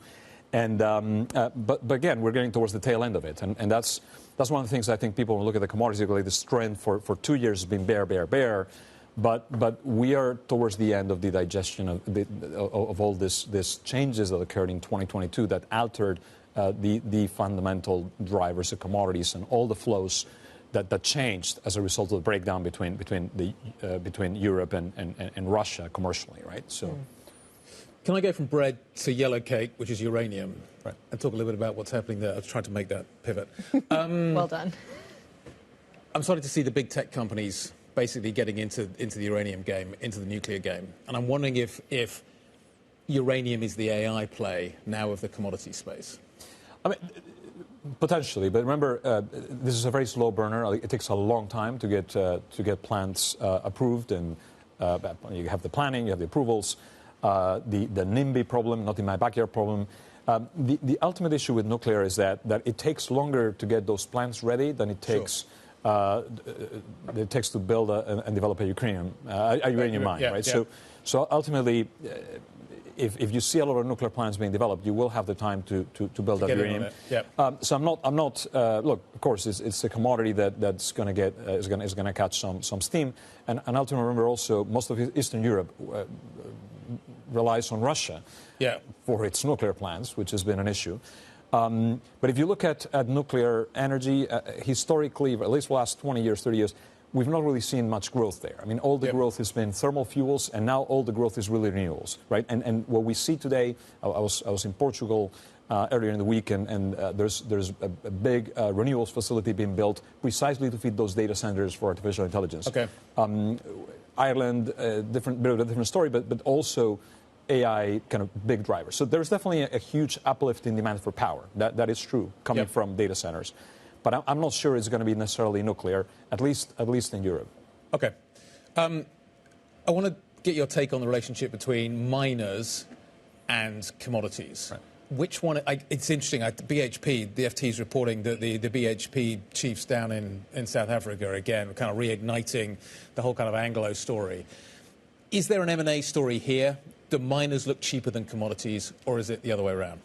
And but again, we're getting towards the tail end of it, and that's one of the things I think people will look at the commodities. Like this trend for 2 years has been bear. But we are towards the end of the digestion of all this changes that occurred in 2022 that altered the fundamental drivers of commodities and all the flows that changed as a result of the breakdown between Europe and Russia commercially, right? So, can I go from bread to yellow cake, which is uranium, right, and talk a little bit about what's happening there? I was trying to make that pivot. Well done. I'm starting to see the big tech companies basically getting into the uranium game, into the nuclear game. And I'm wondering if uranium is the AI play now of the commodity space. I mean, potentially, but remember, this is a very slow burner. It takes a long time to get plants approved, and you have the planning, you have the approvals, the NIMBY problem, not in my backyard problem. The ultimate issue with nuclear is that it takes longer to get those plants ready than it takes. It takes to build and develop a uranium mine, right? Yeah. So ultimately, if you see a lot of nuclear plants being developed, you will have the time to build that uranium. So I'm not. Look, of course, it's a commodity that's going to is going to catch some steam, and ultimately, remember also most of Eastern Europe relies on Russia for its nuclear plants, which has been an issue. But if you look at nuclear energy, historically, at least the last 20 years, 30 years, we've not really seen much growth there. I mean, all the growth has been thermal fuels, and now all the growth is really renewables, right? And what we see today, I was in Portugal earlier in the week, and there's a big renewables facility being built precisely to feed those data centers for artificial intelligence. Okay. Ireland, bit of a different story, but also AI kind of big driver. So there's definitely a huge uplift in demand for power. That is true, coming from data centers. But I'm not sure it's going to be necessarily nuclear, at least in Europe. Okay. I want to get your take on the relationship between miners and commodities. Right. Which one? It's interesting. BHP, the FT is reporting that the BHP chiefs down in South Africa are again kind of reigniting the whole kind of Anglo story. Is there an M&A story here? Do miners look cheaper than commodities, or is it the other way around?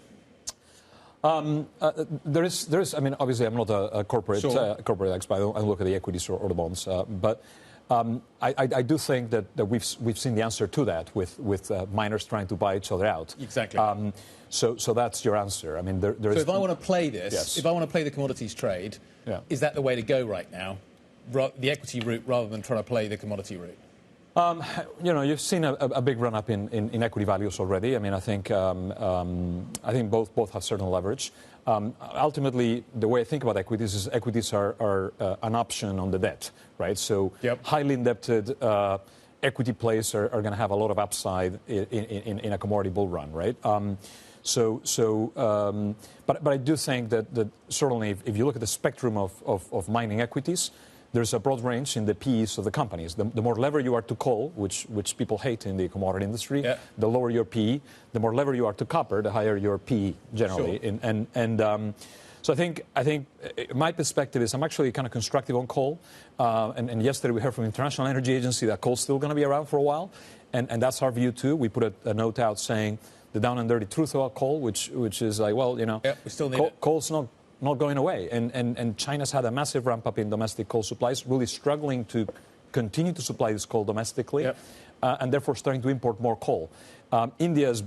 There is. I mean, obviously, I'm not a corporate corporate expert. I don't look at the equities or the bonds, but I do think that we've seen the answer to that with miners trying to buy each other out. Exactly. So that's your answer. I mean, so if I want to play this, yes. if I want to play the commodities trade, is that the way to go right now? The equity route rather than trying to play the commodity route? You've seen a big run up in equity values already. I mean, I think both have certain leverage. Ultimately, the way I think about equities is equities are an option on the debt, right? So highly indebted equity plays are going to have a lot of upside in a commodity bull run, right? But I do think that certainly if you look at the spectrum of mining equities, there's a broad range in the PEs of the companies. The more lever you are to coal, which people hate in the commodity industry, the lower your PE. The more lever you are to copper, the higher your PE generally. Sure. So I think my perspective is I'm actually kind of constructive on coal. And yesterday we heard from the International Energy Agency that coal's still going to be around for a while, and that's our view too. We put a note out saying the down and dirty truth about coal, which is like, well, we still need it. Coal's not going away. And China's had a massive ramp up in domestic coal supplies, really struggling to continue to supply this coal domestically, and therefore starting to import more coal. India's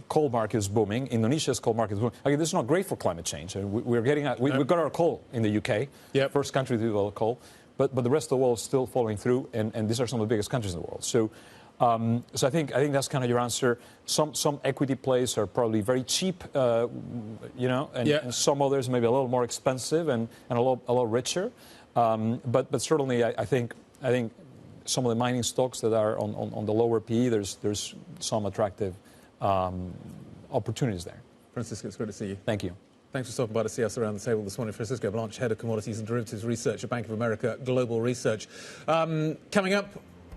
coal market is booming. Indonesia's coal market is booming. Again, this is not great for climate change. We've got our coal in the UK, first country to develop coal, but the rest of the world is still following through, and these are some of the biggest countries in the world. So I think that's kind of your answer. Some equity plays are probably very cheap, and some others maybe a little more expensive and a lot richer. But certainly, I think some of the mining stocks that are on the lower PE, there's some attractive opportunities there. Francisco, it's great to see you. Thank you. Thanks for stopping by to see us around the table this morning. Francisco Blanch, Head of Commodities and Derivatives Research at Bank of America Global Research. Coming up,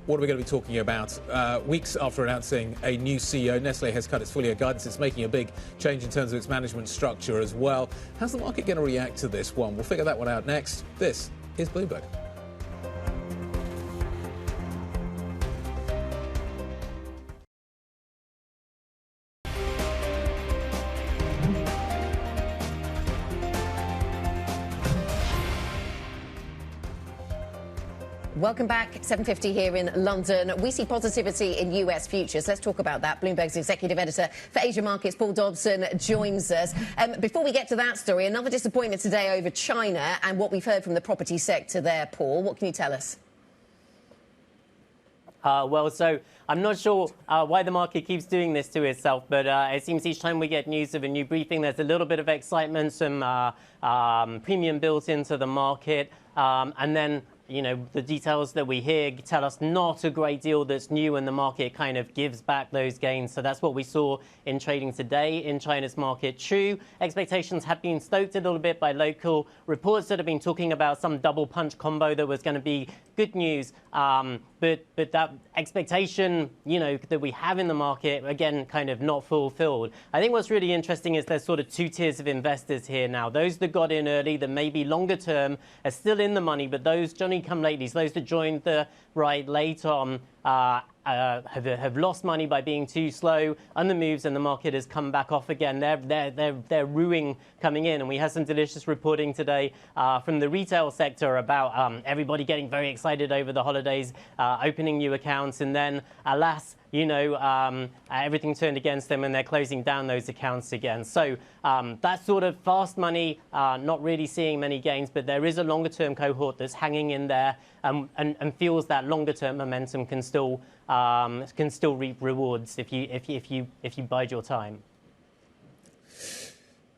what are we going to be talking about? Weeks after announcing a new CEO, Nestle has cut its full-year guidance. It's making a big change in terms of its management structure as well. How's the market going to react to this one? We'll figure that one out next. This is Bloomberg. Welcome back. 7:50 here in London. We see positivity in US futures. Let's talk about that. Bloomberg's executive editor for Asia Markets, Paul Dobson, joins us. Before we get to that story, another disappointment today over China and what we've heard from the property sector there, Paul. What can you tell us? So I'm not sure why the market keeps doing this to itself, but it seems each time we get news of a new briefing, there's a little bit of excitement, some premium built into the market, and then the details that we hear tell us not a great deal that's new, and the market kind of gives back those gains. So that's what we saw in trading today in China's market. True, expectations have been stoked a little bit by local reports that have been talking about some double punch combo that was going to be good news. But that expectation, that we have in the market, again, kind of not fulfilled. I think what's really interesting is there's sort of two tiers of investors here now. Those that got in early, that maybe longer term are still in the money, but those Johnny-come-latelys, those that joined the ride late on, have lost money by being too slow on the moves, and the market has come back off again. They're ruining coming in, and we had some delicious reporting today from the retail sector about everybody getting very excited over the holidays, opening new accounts, and then alas, everything turned against them and they're closing down those accounts again. So that sort of fast money, not really seeing many gains, but there is a longer term cohort that's hanging in there and feels that longer term momentum can still reap rewards if you bide your time.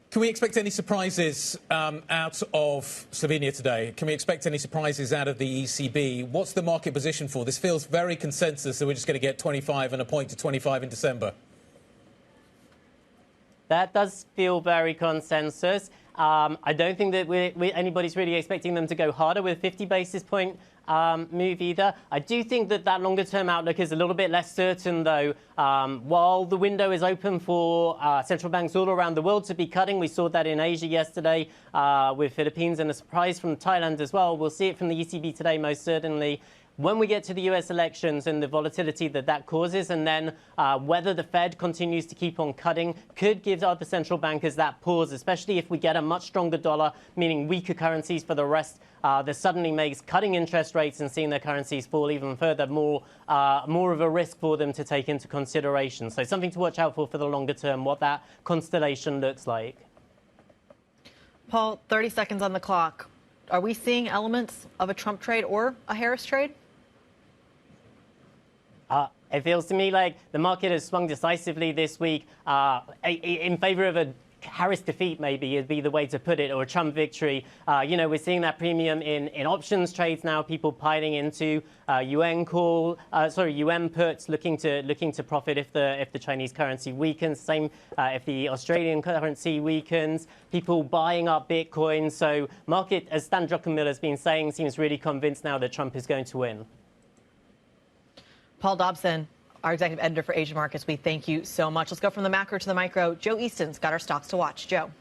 Can we expect any surprises out of Slovenia today? Can we expect any surprises out of the ECB? What's the market position for? This feels very consensus, so we're just going to get 25 and a point to 25 in December. That does feel very consensus. I don't think that anybody's really expecting them to go harder with 50 basis point move either. I do think that longer-term outlook is a little bit less certain, though. While the window is open for central banks all around the world to be cutting, we saw that in Asia yesterday with Philippines and a surprise from Thailand as well. We'll see it from the ECB today, most certainly. when we get to the US elections and the volatility that causes, and then whether the Fed continues to keep on cutting, could give other central bankers that pause, especially if we get a much stronger dollar, meaning weaker currencies for the rest. This suddenly makes cutting interest rates and seeing their currencies fall even further more of a risk for them to take into consideration. So something to watch out for the longer term, what that constellation looks like. Paul, 30 seconds on the clock. Are we seeing elements of a Trump trade or a Harris trade? It feels to me like the market has swung decisively this week in favor of a Harris defeat, maybe would be the way to put it, or a Trump victory. We're seeing that premium in options trades now. People piling into UN puts, looking to profit if the Chinese currency weakens. Same if the Australian currency weakens. People buying up Bitcoin. So market, as Stan Druckenmiller has been saying, seems really convinced now that Trump is going to win. Paul Dobson, our executive editor for Asian markets, we thank you so much. Let's go from the macro to the micro. Joe Easton's got our stocks to watch. Joe.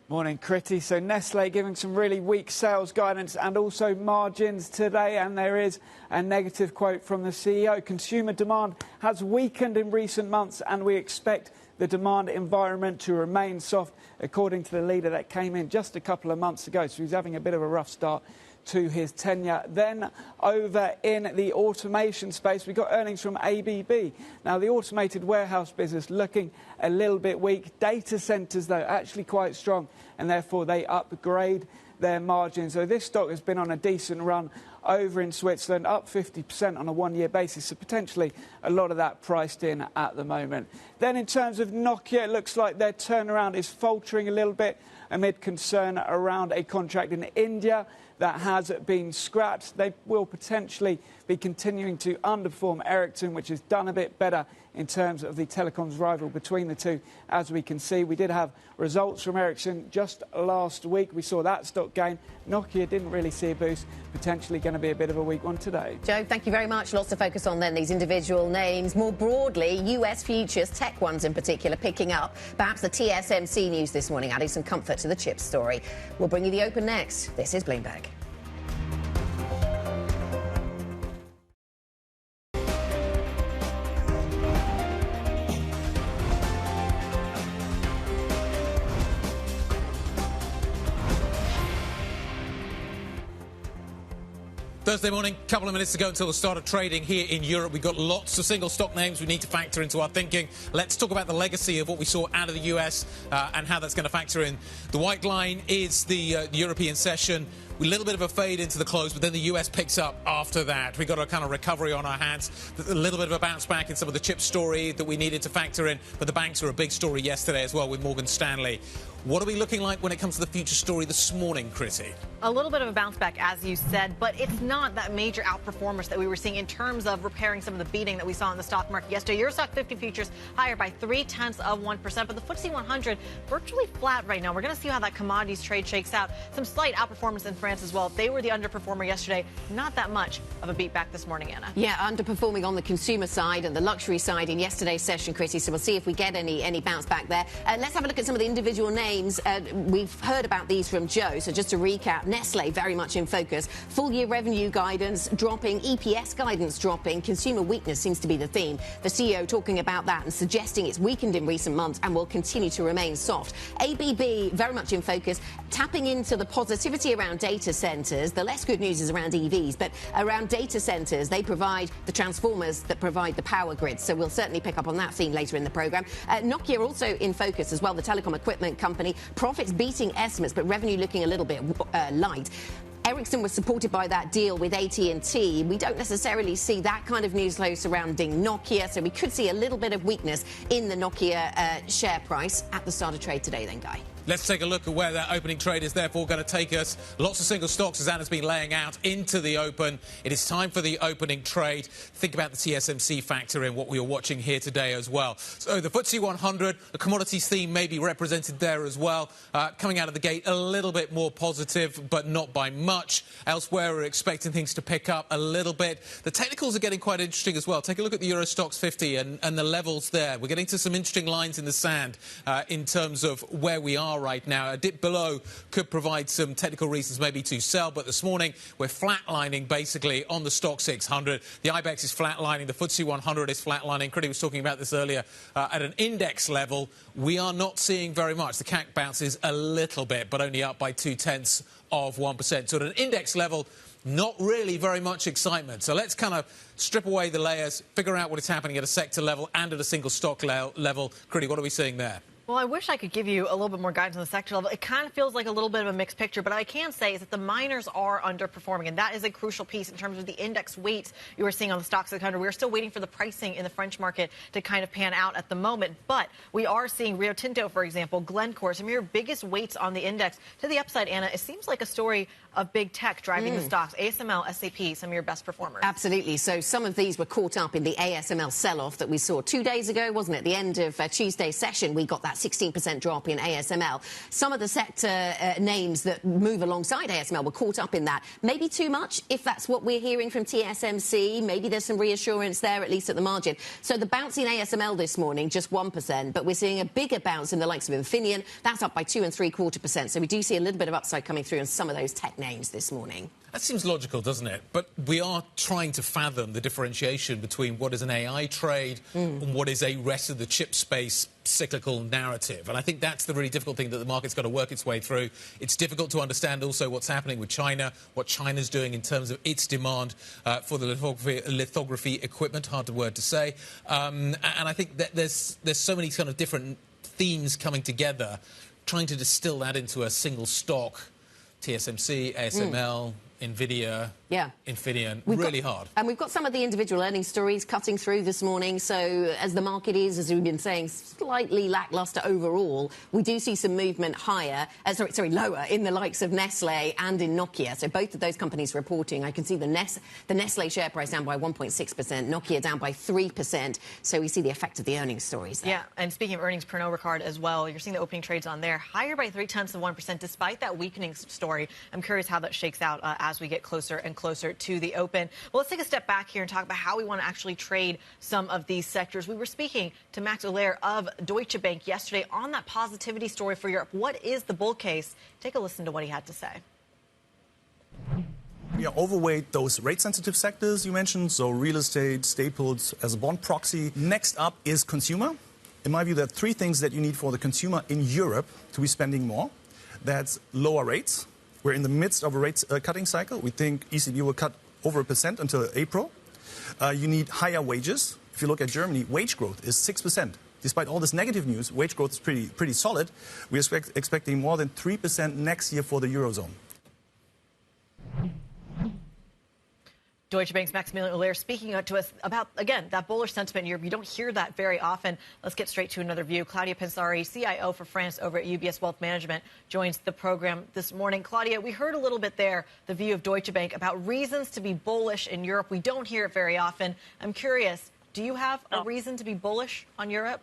Morning, Kriti. So Nestle giving some really weak sales guidance and also margins today, and there is a negative quote from the CEO. Consumer demand has weakened in recent months, and we expect the demand environment to remain soft, according to the leader that came in just a couple of months ago. So he's having a bit of a rough start to his tenure. Then over in the automation space, we got earnings from ABB. Now, the automated warehouse business looking a little bit weak. Data centers, though, actually quite strong, and therefore they upgrade their margins. So this stock has been on a decent run over in Switzerland, up 50% on a one-year basis, so potentially a lot of that priced in at the moment. Then in terms of Nokia, it looks like their turnaround is faltering a little bit amid concern around a contract in India that has been scrapped. They will potentially be continuing to underperform Ericsson, which has done a bit better in terms of the telecoms rival between the two. As we can see, we did have results from Ericsson just last week. We saw that stock gain. Nokia didn't really see a boost. Potentially going to be a bit of a weak one today. Joe, thank you very much. Lots to focus on then, these individual names. More broadly, US futures, tech ones in particular, picking up. Perhaps the TSMC news this morning adding some comfort to the chip story. We'll bring you the open next. This is Bloomberg. Thursday morning, a couple of minutes to go until the start of trading here in Europe. We've got lots of single stock names we need to factor into our thinking. Let's talk about the legacy of what we saw out of the US and how that's going to factor in. The white line is the European session. A little bit of a fade into the close, but then the US picks up after that. We've got a kind of recovery on our hands. A little bit of a bounce back in some of the chip story that we needed to factor in, but the banks are a big story yesterday as well with Morgan Stanley. What are we looking like when it comes to the future story this morning, Kriti? A little bit of a bounce back, as you said, but it's not that major outperformance that we were seeing in terms of repairing some of the beating that we saw in the stock market yesterday. Your stock 50 futures higher by 0.3%, but the FTSE 100 virtually flat right now. We're going to see how that commodities trade shakes out. Some slight outperformance in France as well. They were the underperformer yesterday. Not that much of a beat back this morning, Anna. Yeah, underperforming on the consumer side and the luxury side in yesterday's session, Kriti. So we'll see if we get any bounce back there. Let's have a look at some of the individual names. We've heard about these from Joe. So just to recap, Nestle very much in focus. Full-year revenue guidance dropping, EPS guidance dropping. Consumer weakness seems to be the theme. The CEO talking about that and suggesting it's weakened in recent months and will continue to remain soft. ABB very much in focus, tapping into the positivity around data centers. The less good news is around EVs, but around data centers, they provide the transformers that provide the power grid. So we'll certainly pick up on that theme later in the programme. Nokia also in focus as well, the telecom equipment company. Profits beating estimates, but revenue looking a little bit light. Ericsson was supported by that deal with AT&T. We don't necessarily see that kind of news flow surrounding Nokia, so we could see a little bit of weakness in the Nokia share price at the start of trade today then, Guy. Let's take a look at where that opening trade is therefore going to take us. Lots of single stocks, as Anna's been laying out, into the open. It is time for the opening trade. Think about the TSMC factor in what we are watching here today as well. So the FTSE 100, the commodities theme may be represented there as well. Coming out of the gate a little bit more positive, but not by much. Elsewhere, we're expecting things to pick up a little bit. The technicals are getting quite interesting as well. Take a look at the Euro Stoxx 50 and the levels there. We're getting to some interesting lines in the sand in terms of where we are are right now. A dip below could provide some technical reasons maybe to sell, but this morning we're flatlining basically on the stock 600. The IBEX is flatlining, the FTSE 100 is flatlining. Kriti was talking about this earlier. At an index level, we are not seeing very much. The CAC bounces a little bit, but only up by 0.2%. So at an index level, not really very much excitement. So let's kind of strip away the layers, figure out what is happening at a sector level and at a single stock level. Kriti, what are we seeing there? Well, I wish I could give you a little bit more guidance on the sector level. It kind of feels like a little bit of a mixed picture, but what I can say is that the miners are underperforming, and that is a crucial piece in terms of the index weights you are seeing on the stocks 600. We're still waiting for the pricing in the French market to kind of pan out at the moment, but we are seeing Rio Tinto, for example, Glencore, some of your biggest weights on the index. To the upside, Anna, it seems like a story of big tech driving the stocks. ASML, SAP, some of your best performers. Absolutely. So some of these were caught up in the ASML sell-off that we saw 2 days ago, wasn't it? The end of Tuesday's session, we got that 16% drop in ASML. Some of the sector names that move alongside ASML were caught up in that. Maybe too much, if that's what we're hearing from TSMC. Maybe there's some reassurance there, at least at the margin. So the bounce in ASML this morning, just 1%, but we're seeing a bigger bounce in the likes of Infineon. That's up by 2.75%. So we do see a little bit of upside coming through on some of those tech names this morning. That seems logical, doesn't it? But we are trying to fathom the differentiation between what is an AI trade and what is a rest of the chip space cyclical narrative. And I think that's the really difficult thing that the market's got to work its way through. It's difficult to understand also what's happening with China, what China's doing in terms of its demand for the lithography equipment, hard word to say. And I think that there's so many kind of different themes coming together, trying to distill that into a single stock. TSMC, ASML, Nvidia, Infineon, really hard. And we've got some of the individual earnings stories cutting through this morning. So as the market is, as we've been saying, slightly lackluster overall, we do see some movement higher, lower in the likes of Nestle and in Nokia. So both of those companies reporting. I can see the Nestle share price down by 1.6%, Nokia down by 3%. So we see the effect of the earnings stories there. Yeah, and speaking of earnings, Pernod Ricard as well, you're seeing the opening trades on there higher by 0.3%, despite that weakening story. I'm curious how that shakes out as we get closer and closer to the open. Well, let's take a step back here and talk about how we want to actually trade some of these sectors. We were speaking to Max Oler of Deutsche Bank yesterday on that positivity story for Europe. What is the bull case? Take a listen to what he had to say. We are overweight those rate-sensitive sectors you mentioned, so real estate, staples as a bond proxy. Next up is consumer. In my view, there are three things that you need for the consumer in Europe to be spending more. That's lower rates. We're in the midst of a rate cutting cycle. We think ECB will cut over 1% until April. You need higher wages. If you look at Germany, wage growth is 6%. Despite all this negative news, wage growth is pretty solid. We are expecting more than 3% next year for the Eurozone. Deutsche Bank's Maximilian Oler speaking to us about, again, that bullish sentiment in Europe. You don't hear that very often. Let's get straight to another view. Claudia Pensari, CIO for France over at UBS Wealth Management, joins the program this morning. Claudia, we heard a little bit there, the view of Deutsche Bank about reasons to be bullish in Europe. We don't hear it very often. I'm curious, do you have a reason to be bullish on Europe?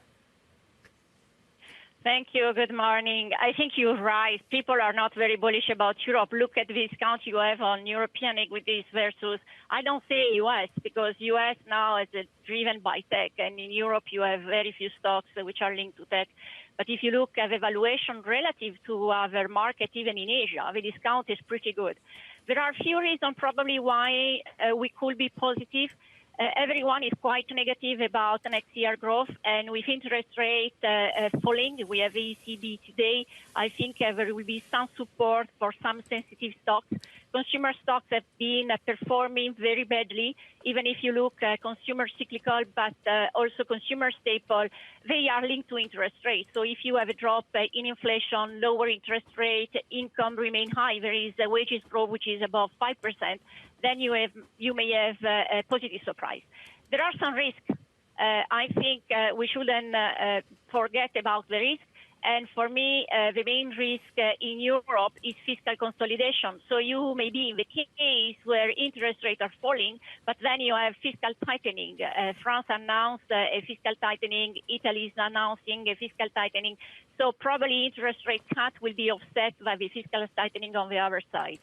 Thank you. Good morning. I think you're right. People are not very bullish about Europe. Look at the discount you have on European equities versus, I don't say U.S., because U.S. now is driven by tech, and in Europe you have very few stocks which are linked to tech. But if you look at the valuation relative to other markets, even in Asia, the discount is pretty good. There are a few reasons probably why we could be positive. Everyone is quite negative about next year growth, and with interest rate falling, we have ECB today. I think there will be some support for some sensitive stocks. Consumer stocks have been performing very badly, even if you look at consumer cyclical, but also consumer staple, they are linked to interest rates. So if you have a drop in inflation, lower interest rate, income remain high, there is a wages growth which is above 5%, then you may have a positive surprise. There are some risks. I think we shouldn't forget about the risk. And for me, the main risk in Europe is fiscal consolidation. So you may be in the case where interest rates are falling, but then you have fiscal tightening. France announced a fiscal tightening. Italy is announcing a fiscal tightening. So probably interest rate cut will be offset by the fiscal tightening on the other side.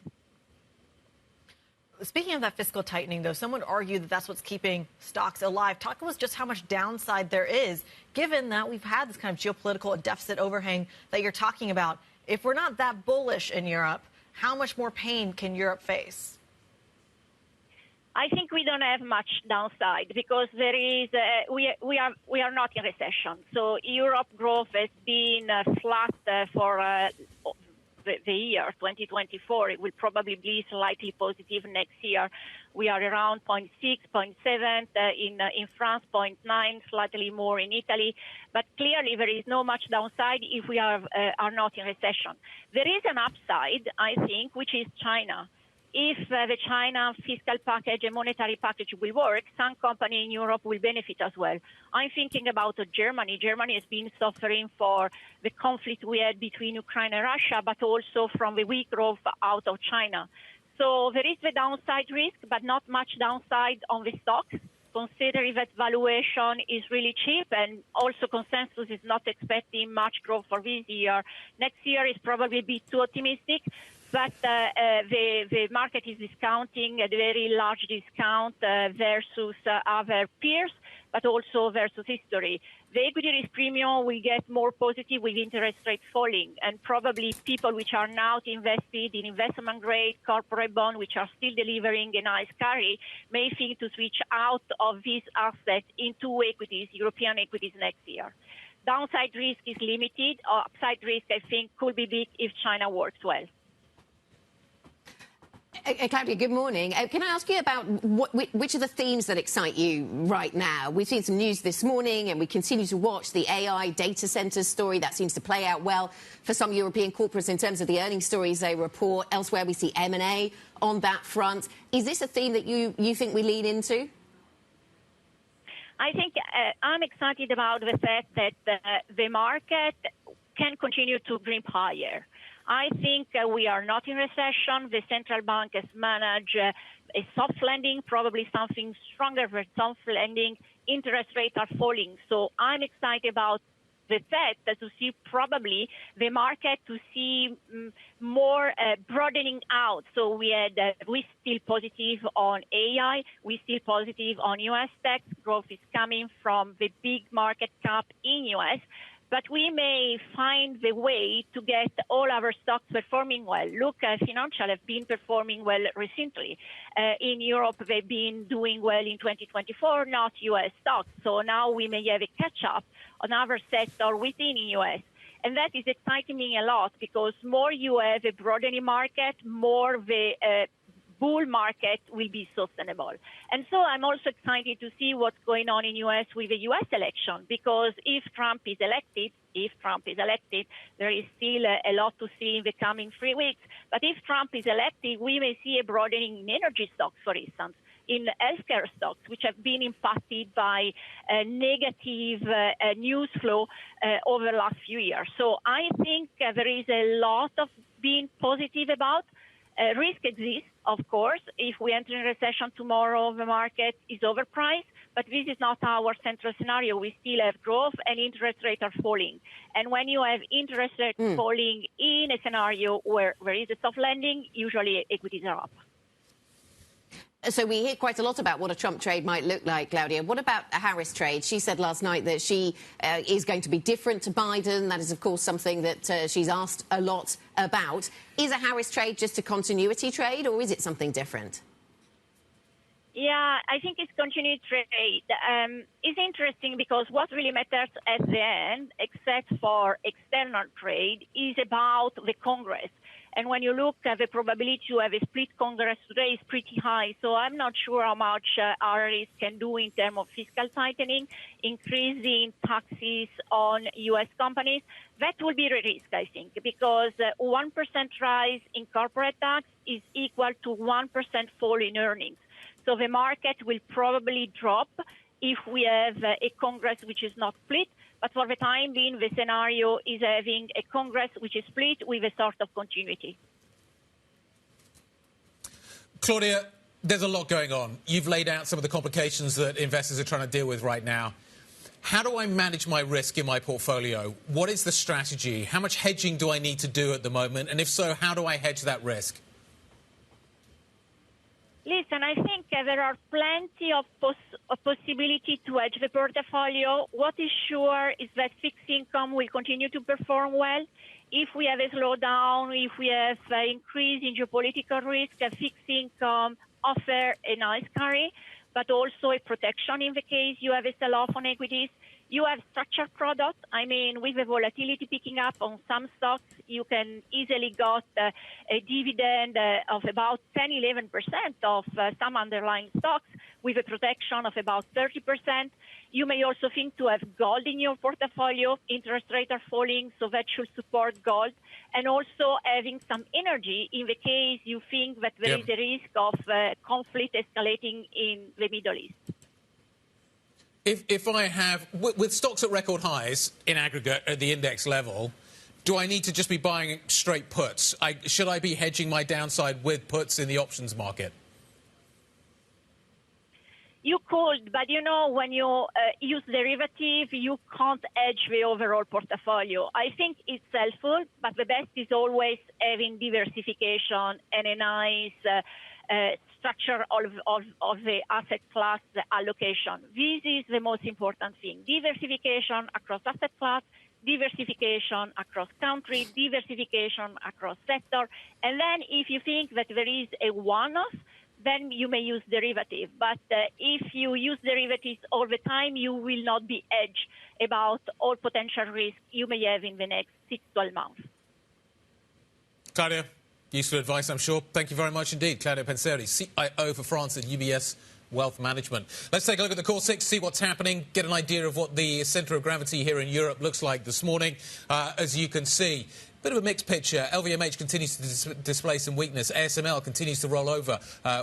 Speaking of that fiscal tightening, though, some would argue that that's what's keeping stocks alive. Talk to us just how much downside there is, given that we've had this kind of geopolitical deficit overhang that you're talking about. If we're not that bullish in Europe, how much more pain can Europe face? I think we don't have much downside because there is we are not in recession. So Europe growth has been flat for the year 2024. It will probably be slightly positive next year. We are around 0.6, 0.7 in France, 0.9, slightly more in Italy. But clearly there is no much downside if we are not in recession. There is an upside, I think, which is China. If the China fiscal package and monetary package will work, some company in Europe will benefit as well. I'm thinking about Germany. Germany has been suffering for the conflict we had between Ukraine and Russia, but also from the weak growth out of China. So there is the downside risk, but not much downside on the stocks, considering that valuation is really cheap and also consensus is not expecting much growth for this year. Next year is probably a bit too optimistic. But the market is discounting a very large discount versus other peers, but also versus history. The equity risk premium will get more positive with interest rates falling, and probably people which are now invested in investment grade corporate bond, which are still delivering a nice carry, may think to switch out of these assets into equities, European equities next year. Downside risk is limited. Upside risk, I think, could be big if China works well. Claudia, good morning. Can I ask you about which are the themes that excite you right now? We've seen some news this morning and we continue to watch the AI data centers story. That seems to play out well for some European corporates in terms of the earnings stories they report. Elsewhere, we see M&A on that front. Is this a theme that you think we lean into? I think I'm excited about the fact that the market can continue to grimp higher. I think we are not in recession. The central bank has managed a soft landing, probably something stronger for soft landing. Interest rates are falling. So I'm excited about the fact that to see probably the market to see more broadening out. So we still positive on AI. We still positive on U.S. tech. Growth is coming from the big market cap in U.S., but we may find the way to get all our stocks performing well. Look, financial have been performing well recently. In Europe, they've been doing well in 2024, not U.S. stocks. So now we may have a catch-up on other sector within the U.S. And that is exciting me a lot because more you have a broadening market, more the bull market will be sustainable. And so I'm also excited to see what's going on in U.S. with the U.S. election, because if Trump is elected, there is still a lot to see in the coming 3 weeks. But if Trump is elected, we may see a broadening in energy stocks, for instance, in healthcare stocks, which have been impacted by negative news flow over the last few years. So I think there is a lot of being positive about. Risk exists, of course. If we enter a recession tomorrow, the market is overpriced, but this is not our central scenario. We still have growth and interest rates are falling. And when you have interest rates falling in a scenario where there is a soft landing, usually equities are up. So we hear quite a lot about what a Trump trade might look like, Claudia. What about a Harris trade? She said last night that she is going to be different to Biden. That is, of course, something that she's asked a lot about. Is a Harris trade just a continuity trade, or is it something different? Yeah, I think it's continued trade. It's interesting because what really matters at the end, except for external trade, is about the Congress. And when you look at the probability to have a split Congress today is pretty high. So I'm not sure how much Harris can do in terms of fiscal tightening, increasing taxes on U.S. companies. That will be a risk, I think, because 1% rise in corporate tax is equal to 1% fall in earnings. So the market will probably drop if we have a Congress which is not split. But for the time being, the scenario is having a Congress which is split with a sort of continuity. Claudia, there's a lot going on. You've laid out some of the complications that investors are trying to deal with right now. How do I manage my risk in my portfolio? What is the strategy? How much hedging do I need to do at the moment? And if so, how do I hedge that risk? Listen, I think there are plenty of possibility to hedge the portfolio. What is sure is that fixed income will continue to perform well. If we have a slowdown, if we have an increase in geopolitical risk, a fixed income offer a nice carry, but also a protection in the case you have a sell-off on equities. You have structured products. I mean, with the volatility picking up on some stocks, you can easily get a dividend of about 10-11% of some underlying stocks with a protection of about 30%. You may also think to have gold in your portfolio. Interest rates are falling, so that should support gold. And also having some energy in the case you think that there is a risk of conflict escalating in the Middle East. If I have, with stocks at record highs in aggregate at the index level, do I need to just be buying straight puts? Should I be hedging my downside with puts in the options market? You could, but you know, when you use derivative, you can't hedge the overall portfolio. I think it's helpful, but the best is always having diversification and a nice structure of the asset class allocation. This is the most important thing. Diversification across asset class, diversification across country, diversification across sector. And then if you think that there is a one-off, then you may use derivative. But if you use derivatives all the time, you will not be edged about all potential risks you may have in the next 6-12 months. Claudia, useful advice, I'm sure. Thank you very much indeed. Claudia Penseri, CIO for France at UBS Wealth Management. Let's take a look at the core six, see what's happening, get an idea of what the centre of gravity here in Europe looks like this morning. As you can see, bit of a mixed picture. LVMH continues to display some weakness. ASML continues to roll over,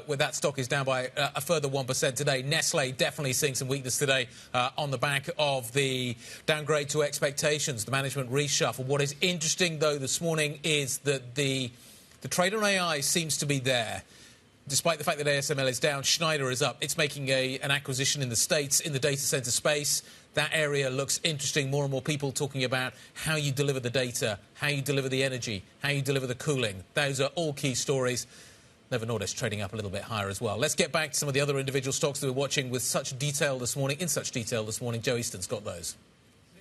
where that stock is down by a further 1% today. Nestle definitely seeing some weakness today on the back of the downgrade to expectations, the management reshuffle. What is interesting, though, this morning is that the trade on AI seems to be there. Despite the fact that ASML is down, Schneider is up. It's making an acquisition in the States in the data centre space. That area looks interesting. More and more people talking about how you deliver the data, how you deliver the energy, how you deliver the cooling. Those are all key stories. Novo Nordisk trading up a little bit higher as well. Let's get back to some of the other individual stocks that we're watching with such detail this morning. In such detail this morning, Joe Easton's got those.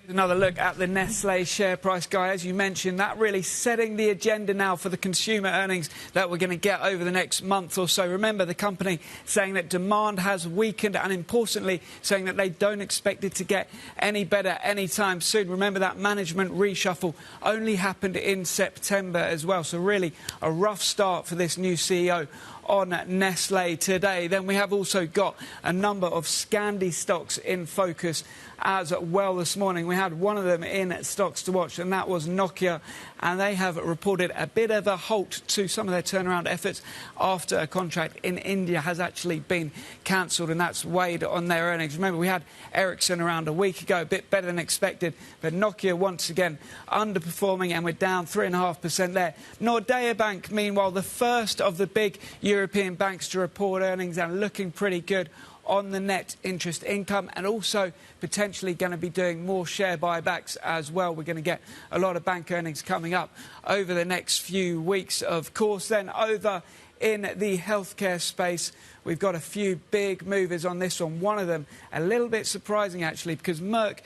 Another look at the Nestle share price, Guy. As you mentioned, that really setting the agenda now for the consumer earnings that we're going to get over the next month or so. Remember, the company saying that demand has weakened and, importantly, saying that they don't expect it to get any better anytime soon. Remember, that management reshuffle only happened in September as well. So really a rough start for this new CEO on Nestle today. Then we have also got a number of Scandi stocks in focus as well this morning. We had one of them in stocks to watch, and that was Nokia, and they have reported a bit of a halt to some of their turnaround efforts after a contract in India has actually been cancelled, and that's weighed on their earnings. Remember, we had Ericsson around a week ago, a bit better than expected, but Nokia once again underperforming, and we're down 3.5% there. Nordea Bank, meanwhile, the first of the big European banks to report earnings and looking pretty good on the net interest income, and also potentially going to be doing more share buybacks as well. We're going to get a lot of bank earnings coming up over the next few weeks, of course. Then over in the healthcare space, we've got a few big movers on this one. One of them a little bit surprising, actually, because Merck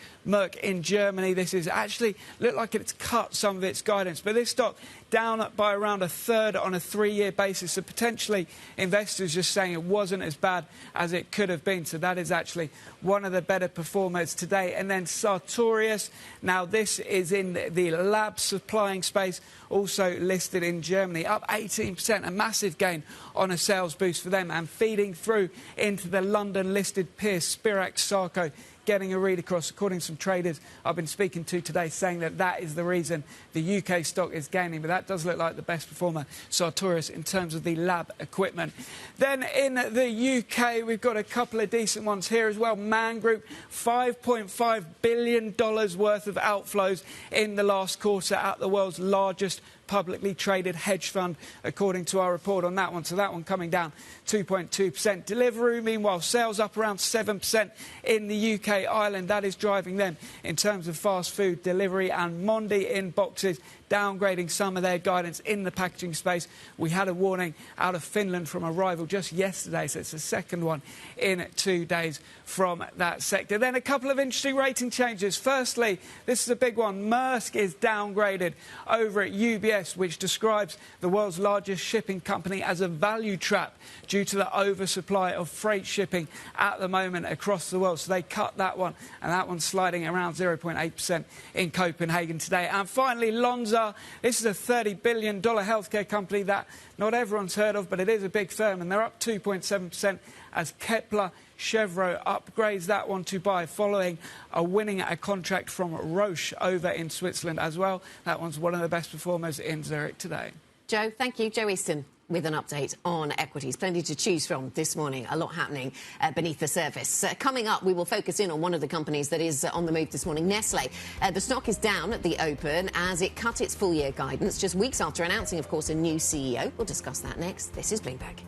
in Germany, this is actually looked like it's cut some of its guidance, but this stock down by around a third on a 3-year basis. So potentially investors just saying it wasn't as bad as it could have been. So that is actually one of the better performers today. And then Sartorius. Now this is in the lab supplying space, also listed in Germany, up 18%, a massive gain on a sales boost for them, and feeding through into the London listed peer Spirax-Sarco, getting a read across, according to some traders I've been speaking to today, saying that that is the reason the UK stock is gaining. But that does look like the best performer, Sartorius, in terms of the lab equipment. Then in the UK, we've got a couple of decent ones here as well. Man Group, $5.5 billion worth of outflows in the last quarter at the world's largest publicly traded hedge fund, according to our report on that one. So that one coming down 2.2%. Deliveroo, meanwhile, sales up around 7% in the UK, Ireland. That is driving them in terms of fast food delivery. And Mondi in boxes, downgrading some of their guidance in the packaging space. We had a warning out of Finland from a rival just yesterday, so it's the second one in 2 days from that sector. Then a couple of interesting rating changes. Firstly, this is a big one. Maersk is downgraded over at UBS, which describes the world's largest shipping company as a value trap due to the oversupply of freight shipping at the moment across the world. So they cut that one, and that one's sliding around 0.8% in Copenhagen today. And finally, Lonza. This is a $30 billion healthcare company that not everyone's heard of, but it is a big firm, and they're up 2.7% as Kepler Chevrolet upgrades that one to buy following a winning a contract from Roche over in Switzerland as well. That one's one of the best performers in Zurich today. Joe, thank you. Joe Easton with an update on equities. Plenty to choose from this morning. A lot happening beneath the surface. Coming up, we will focus in on one of the companies that is on the move this morning, Nestle. The stock is down at the open as it cut its full-year guidance just weeks after announcing, of course, a new CEO. We'll discuss that next. This is Bloomberg.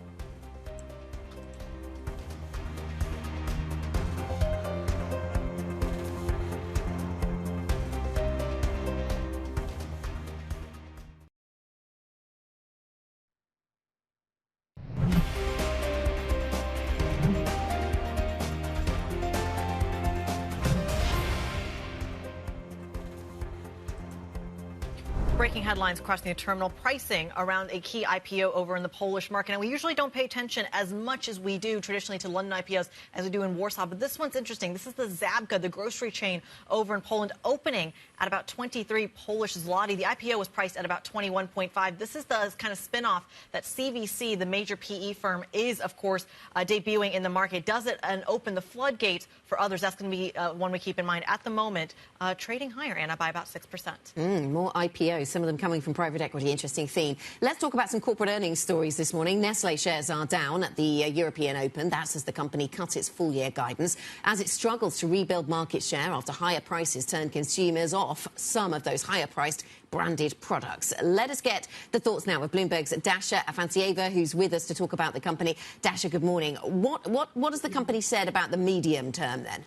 Breaking headlines crossing the terminal, pricing around a key IPO over in the Polish market. And we usually don't pay attention as much as we do traditionally to London IPOs as we do in Warsaw. But this one's interesting. This is the Zabka, the grocery chain over in Poland, opening at about 23 Polish zloty. The IPO was priced at about 21.5. This is the kind of spin-off that CVC, the major PE firm, is, of course, debuting in the market. Does it and open the floodgates for others? That's going to be one we keep in mind. At the moment, trading higher, Anna, by about 6%. More IPOs. Some of them coming from private equity. Interesting theme. Let's talk about some corporate earnings stories this morning. Nestle shares are down at the European Open. That's as the company cut its full-year guidance as it struggles to rebuild market share after higher prices turned consumers off some of those higher-priced branded products. Let us get the thoughts now of Bloomberg's Dasha Afansieva, who's with us to talk about the company. Dasha, good morning. What has the company said about the medium term then?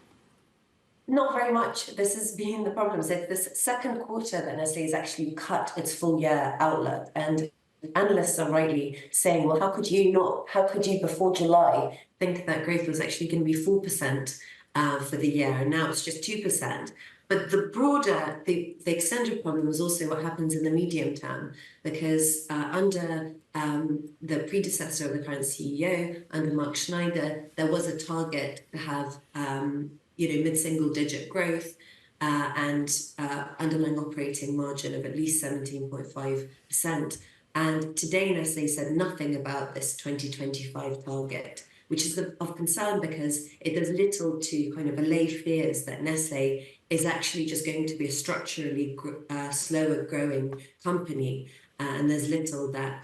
Not very much. This has been the problem. So this second quarter that Nestle has actually cut its full year outlook, and analysts are rightly saying, well, how could you before July think that growth was actually going to be 4% for the year, and now it's just 2%. But the extended problem is also what happens in the medium term, because under the predecessor of the current CEO, under Mark Schneider, there was a target to have mid-single-digit growth and underlying operating margin of at least 17.5%. And today, Nestle said nothing about this 2025 target, which is of concern because it does little to kind of allay fears that Nestle is actually just going to be a structurally slower growing company. And there's little that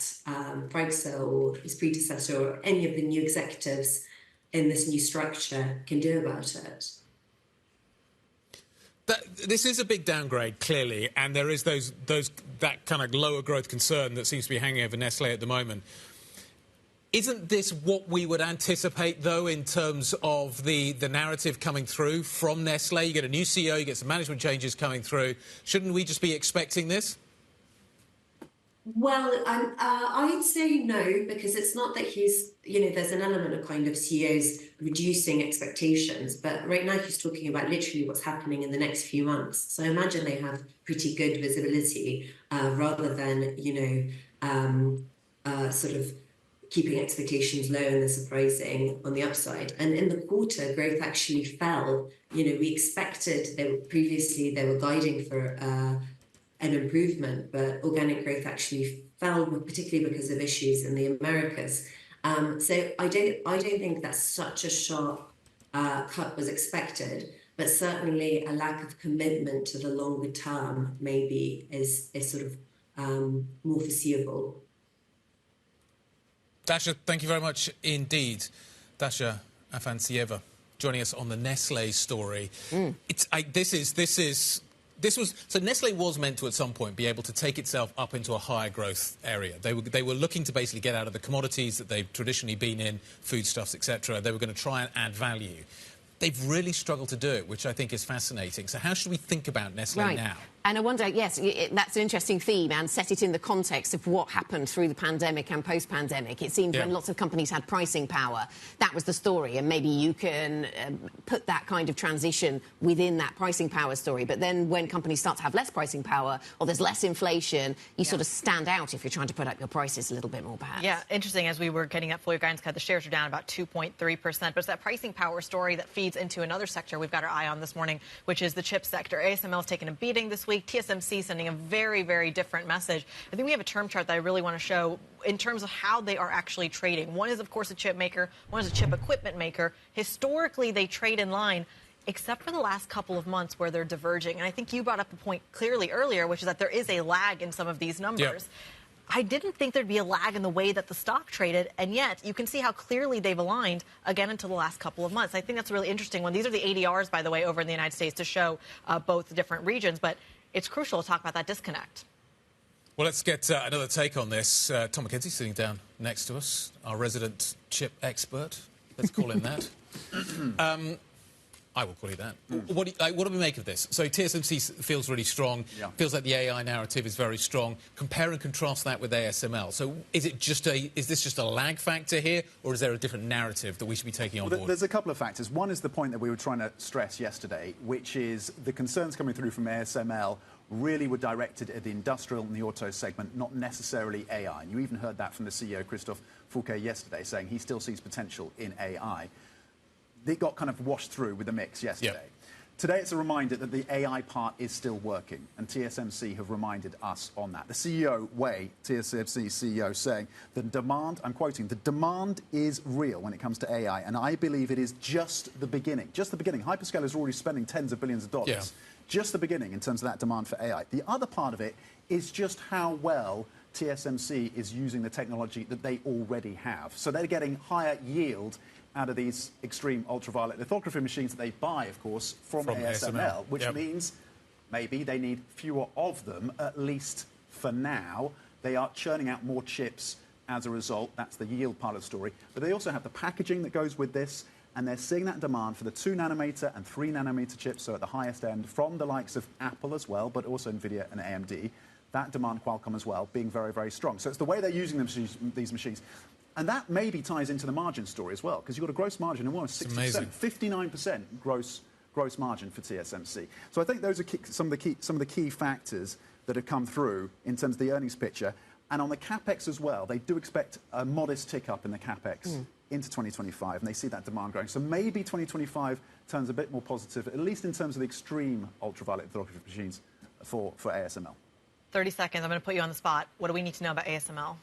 Freixe or his predecessor or any of the new executives in this new structure can do about it. This is a big downgrade, clearly, and there is that kind of lower growth concern that seems to be hanging over Nestle at the moment. Isn't this what we would anticipate, though, in terms of the narrative coming through from Nestle? You get a new CEO, you get some management changes coming through. Shouldn't we just be expecting this? Well, I'd say no, because it's not that there's an element of kind of CEOs reducing expectations, but right now he's talking about literally what's happening in the next few months. So I imagine they have pretty good visibility rather than, sort of keeping expectations low and then surprising on the upside. And in the quarter, growth actually fell. We expected, previously they were guiding for an improvement, but organic growth actually fell, particularly because of issues in the Americas. So I don't think that such a sharp cut was expected, but certainly a lack of commitment to the longer term maybe is sort of more foreseeable. Dasha, thank you very much indeed. Dasha Afansieva joining us on the Nestle story. This is So Nestle was meant to, at some point, be able to take itself up into a higher growth area. They were looking to basically get out of the commodities that they've traditionally been in, foodstuffs, etc. They were going to try and add value. They've really struggled to do it, which I think is fascinating. So how should we think about Nestle now? And I wonder, yes, that's an interesting theme, and set it in the context of what happened through the pandemic and post-pandemic. It seemed when lots of companies had pricing power, that was the story, and maybe you can put that kind of transition within that pricing power story. But then when companies start to have less pricing power or there's less inflation, you sort of stand out if you're trying to put up your prices a little bit more, perhaps. Yeah, interesting. As we were getting up full year guidance cut, the shares are down about 2.3%. But it's that pricing power story that feeds into another sector we've got our eye on this morning, which is the chip sector. ASML has taken a beating this week. TSMC sending a very, very different message. I think we have a term chart that I really want to show in terms of how they are actually trading. One is, of course, a chip maker. One is a chip equipment maker. Historically, they trade in line, except for the last couple of months where they're diverging. And I think you brought up the point clearly earlier, which is that there is a lag in some of these numbers. Yep. I didn't think there'd be a lag in the way that the stock traded, and yet you can see how clearly they've aligned again until the last couple of months. I think that's a really interesting one. These are the ADRs, by the way, over in the United States to show both the different regions, but it's crucial to talk about that disconnect. Well, let's get another take on this. Tom McKenzie sitting down next to us, our resident chip expert. Let's call him that. I will call you that. What do we make of this? So TSMC feels really strong, feels like the AI narrative is very strong. Compare and contrast that with ASML. So is this just a lag factor here, or is there a different narrative that we should be taking on board? There's a couple of factors. One is the point that we were trying to stress yesterday, which is the concerns coming through from ASML really were directed at the industrial and the auto segment, not necessarily AI. And you even heard that from the CEO, Christophe Fouquet, yesterday, saying he still sees potential in AI. They got kind of washed through with the mix yesterday. Yep. Today, it's a reminder that the AI part is still working, and TSMC have reminded us on that. The CEO, Wei, TSMC CEO, saying the demand, I'm quoting, the demand is real when it comes to AI, and I believe it is just the beginning. Just the beginning. Hyperscalers are already spending tens of billions of dollars. Yeah. Just the beginning in terms of that demand for AI. The other part of it is just how well TSMC is using the technology that they already have. So they're getting higher yield out of these extreme ultraviolet lithography machines that they buy, of course, from ASML, which means maybe they need fewer of them, at least for now. They are churning out more chips as a result. That's the yield part of the story. But they also have the packaging that goes with this, and they're seeing that demand for the 2-nanometer and 3-nanometer chips, so at the highest end, from the likes of Apple as well, but also NVIDIA and AMD. That demand, Qualcomm as well, being very, very strong. So it's the way they're using these machines. And that maybe ties into the margin story as well, because you've got a gross margin of almost 60%, 59% gross margin for TSMC. So I think those are some of the key factors that have come through in terms of the earnings picture. And on the capex as well, they do expect a modest tick up in the capex into 2025, and they see that demand growing. So maybe 2025 turns a bit more positive, at least in terms of the extreme ultraviolet lithography machines for ASML. 30 seconds. I'm going to put you on the spot. What do we need to know about ASML?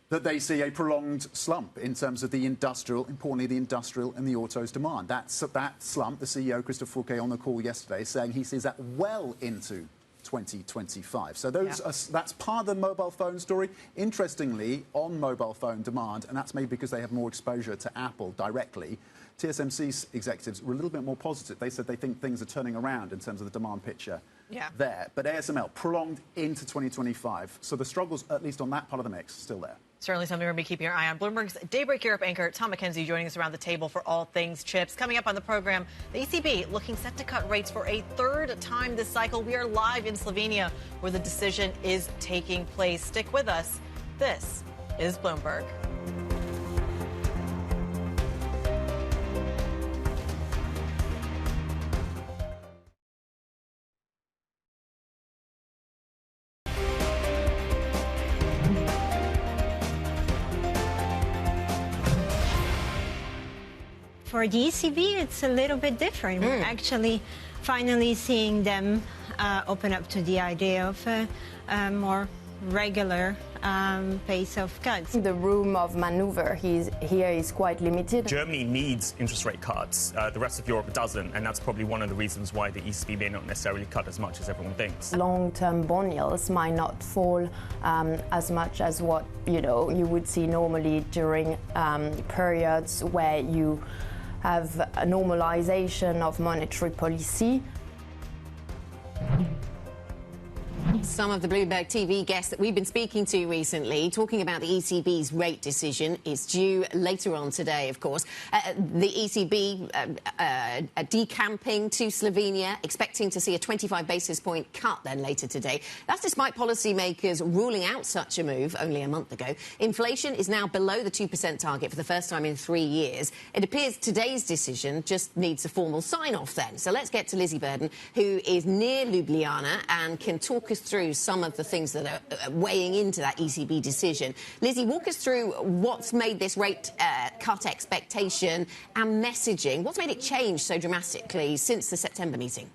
That they see a prolonged slump in terms of the industrial, importantly the industrial and the autos demand. That slump, the CEO, Christophe Fouquet, on the call yesterday, saying he sees that well into 2025. So that's part of the mobile phone story. Interestingly, on mobile phone demand, and that's maybe because they have more exposure to Apple directly, TSMC's executives were a little bit more positive. They said they think things are turning around in terms of the demand picture there. But ASML, prolonged into 2025. So the struggles, at least on that part of the mix, still there. Certainly something we're going to be keeping our eye on. Bloomberg's Daybreak Europe anchor Tom McKenzie joining us around the table for all things chips. Coming up on the program, the ECB looking set to cut rates for a third time this cycle. We are live in Slovenia where the decision is taking place. Stick with us. This is Bloomberg. For the ECB, it's a little bit different. We're actually finally seeing them open up to the idea of a more regular pace of cuts. The room of maneuver here is quite limited. Germany needs interest rate cuts. The rest of Europe doesn't, and that's probably one of the reasons why the ECB may not necessarily cut as much as everyone thinks. Long-term bond yields might not fall as much as what you would see normally during periods where you have a normalization of monetary policy. Some of the Bloomberg TV guests that we've been speaking to recently talking about the ECB's rate decision is due later on today, of course. The ECB decamping to Slovenia, expecting to see a 25 basis point cut then later today. That's despite policymakers ruling out such a move only a month ago. Inflation is now below the 2% target for the first time in 3 years. It appears today's decision just needs a formal sign-off then. So let's get to Lizzie Burden, who is near Ljubljana and can talk us through some of the things that are weighing into that ECB decision. Lizzie, walk us through what's made this rate cut expectation and messaging. What's made it change so dramatically since the September meeting?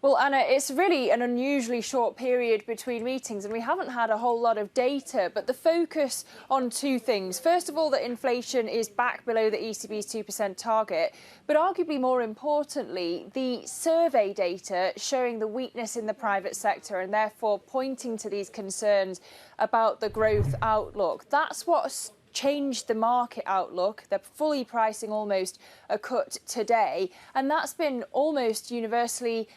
Well, Anna, it's really an unusually short period between meetings and we haven't had a whole lot of data, but the focus on two things. First of all, that inflation is back below the ECB's 2% target, but arguably more importantly, the survey data showing the weakness in the private sector and therefore pointing to these concerns about the growth outlook. That's what's changed the market outlook. They're fully pricing almost a cut today, and that's been almost universally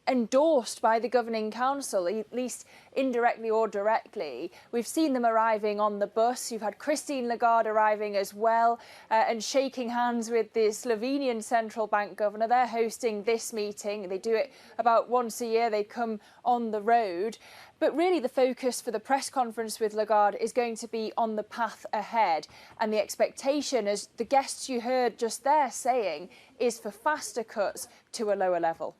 endorsed by the Governing Council, at least indirectly or directly. We've seen them arriving on the bus. You've had Christine Lagarde arriving as well and shaking hands with the Slovenian Central Bank Governor. They're hosting this meeting. They do it about once a year. They come on the road. But really the focus for the press conference with Lagarde is going to be on the path ahead. And the expectation, as the guests you heard just there saying, is for faster cuts to a lower level.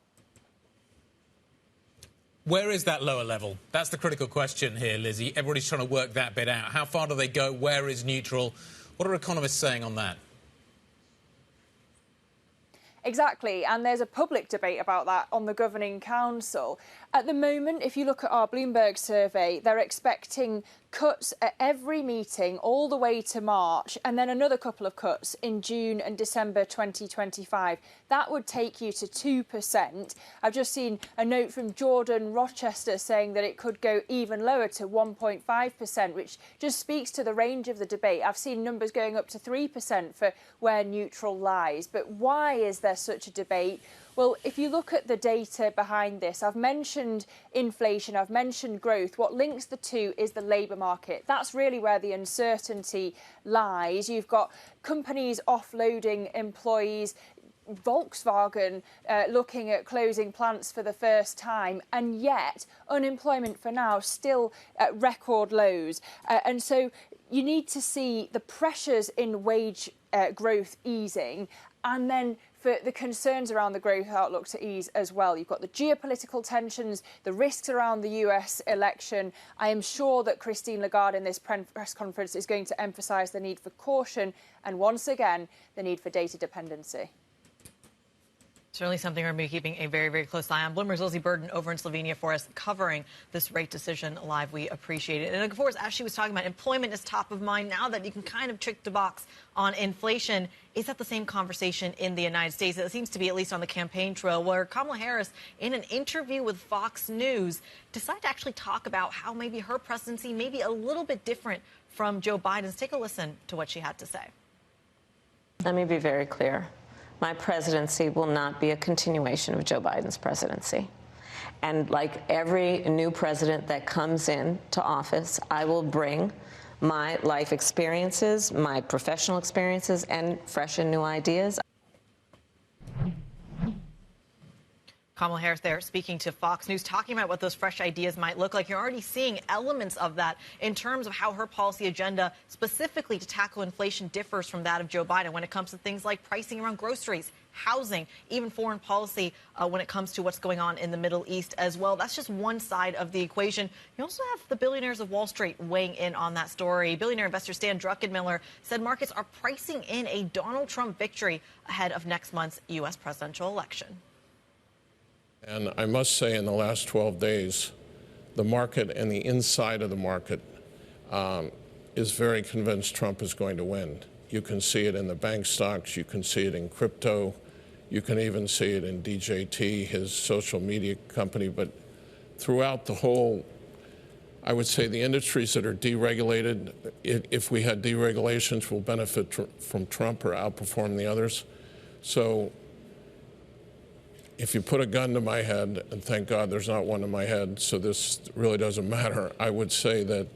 Where is that lower level? That's the critical question here, Lizzie. Everybody's trying to work that bit out. How far do they go? Where is neutral? What are economists saying on that? Exactly, and there's a public debate about that on the Governing Council. At the moment, if you look at our Bloomberg survey, they're expecting cuts at every meeting all the way to March, and then another couple of cuts in June and December 2025. That would take you to 2%. I've just seen a note from Jordan Rochester saying that it could go even lower to 1.5%, which just speaks to the range of the debate. I've seen numbers going up to 3% for where neutral lies. But why is there such a debate? Well, if you look at the data behind this, I've mentioned inflation, I've mentioned growth. What links the two is the labour market. That's really where the uncertainty lies. You've got companies offloading employees, Volkswagen looking at closing plants for the first time, and yet unemployment for now still at record lows. And so you need to see the pressures in wage growth easing, and then for the concerns around the growth outlook to ease as well. You've got the geopolitical tensions, the risks around the US election. I am sure that Christine Lagarde in this press conference is going to emphasise the need for caution and, once again, the need for data dependency. Certainly something we're going to be keeping a very, very close eye on. Bloomberg's Lizzie Burden over in Slovenia for us, covering this rate decision live. We appreciate it. And of course, as she was talking about, employment is top of mind now that you can kind of check the box on inflation. Is that the same conversation in the United States? It seems to be, at least on the campaign trail, where Kamala Harris, in an interview with Fox News, decided to actually talk about how maybe her presidency may be a little bit different from Joe Biden's. Take a listen to what she had to say. Let me be very clear. My presidency will not be a continuation of Joe Biden's presidency. And like every new president that comes into office, I will bring my life experiences, my professional experiences, and fresh and new ideas. Kamala Harris there speaking to Fox News, talking about what those fresh ideas might look like. You're already seeing elements of that in terms of how her policy agenda specifically to tackle inflation differs from that of Joe Biden when it comes to things like pricing around groceries, housing, even foreign policy when it comes to what's going on in the Middle East as well. That's just one side of the equation. You also have the billionaires of Wall Street weighing in on that story. Billionaire investor Stan Druckenmiller said markets are pricing in a Donald Trump victory ahead of next month's U.S. presidential election. And I must say, in the last 12 days, the market and the inside of the market is very convinced Trump is going to win. You can see it in the bank stocks. You can see it in crypto. You can even see it in DJT, his social media company. But throughout the whole, I would say the industries that are deregulated, if we had deregulations, will benefit from Trump or outperform the others. So if you put a gun to my head, and thank God there's not one to my head, so this really doesn't matter, I would say that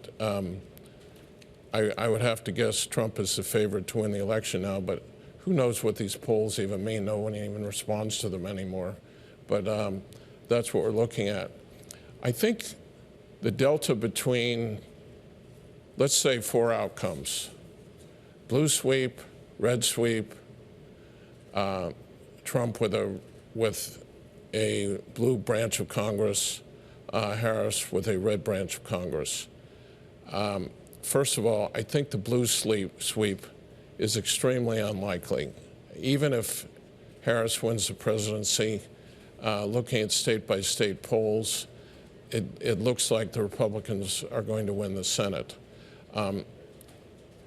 I would have to guess Trump is the favorite to win the election now, but who knows what these polls even mean? No one even responds to them anymore. But that's what we're looking at. I think the delta between, let's say, 4 outcomes: blue sweep, red sweep, Trump with a blue branch of Congress, Harris with a red branch of Congress. First of all, I think the blue sweep is extremely unlikely. Even if Harris wins the presidency, looking at state-by-state polls, it looks like the Republicans are going to win the Senate.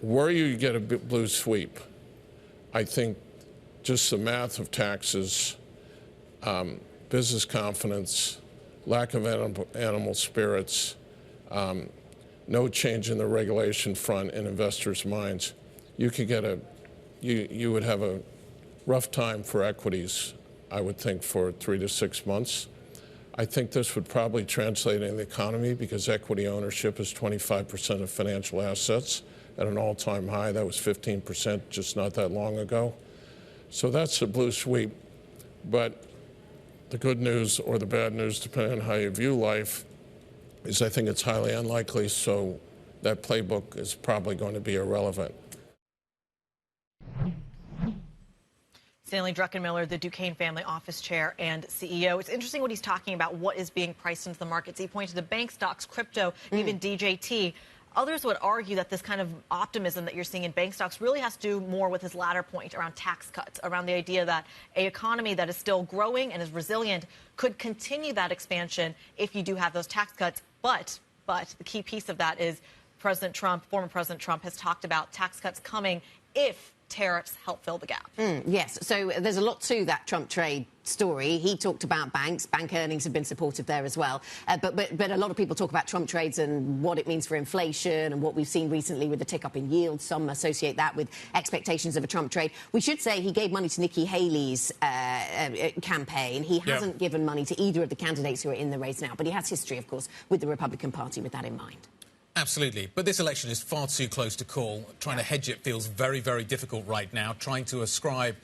Where you get a blue sweep, I think just the math of taxes, business confidence, lack of animal spirits, no change in the regulation front in investors' minds, you could get you would have a rough time for equities, I would think, for 3 to 6 months. I think this would probably translate in the economy because equity ownership is 25% of financial assets at an all-time high. That was 15% just not that long ago. So that's the blue sweep. But the good news or the bad news, depending on how you view life, is I think it's highly unlikely, so that playbook is probably going to be irrelevant. Stanley Druckenmiller, the Duquesne family office chair and CEO. It's interesting what he's talking about, what is being priced into the markets. He pointed to bank stocks, crypto, even DJT. Others would argue that this kind of optimism that you're seeing in bank stocks really has to do more with his latter point around tax cuts, around the idea that an economy that is still growing and is resilient could continue that expansion if you do have those tax cuts. But the key piece of that is President Trump, former President Trump, has talked about tax cuts coming if tariffs help fill the gap. Yes, so there's a lot to that Trump trade story. He talked about banks. Bank earnings have been supportive there as well. But a lot of people talk about Trump trades and what it means for inflation and what we've seen recently with the tick up in yields. Some associate that with expectations of a Trump trade. We should say he gave money to Nikki Haley's campaign. He hasn't given money to either of the candidates who are in the race now, but he has history, of course, with the Republican Party with that in mind. Absolutely. But this election is far too close to call. Trying to hedge it feels very, very difficult right now. Trying to ascribe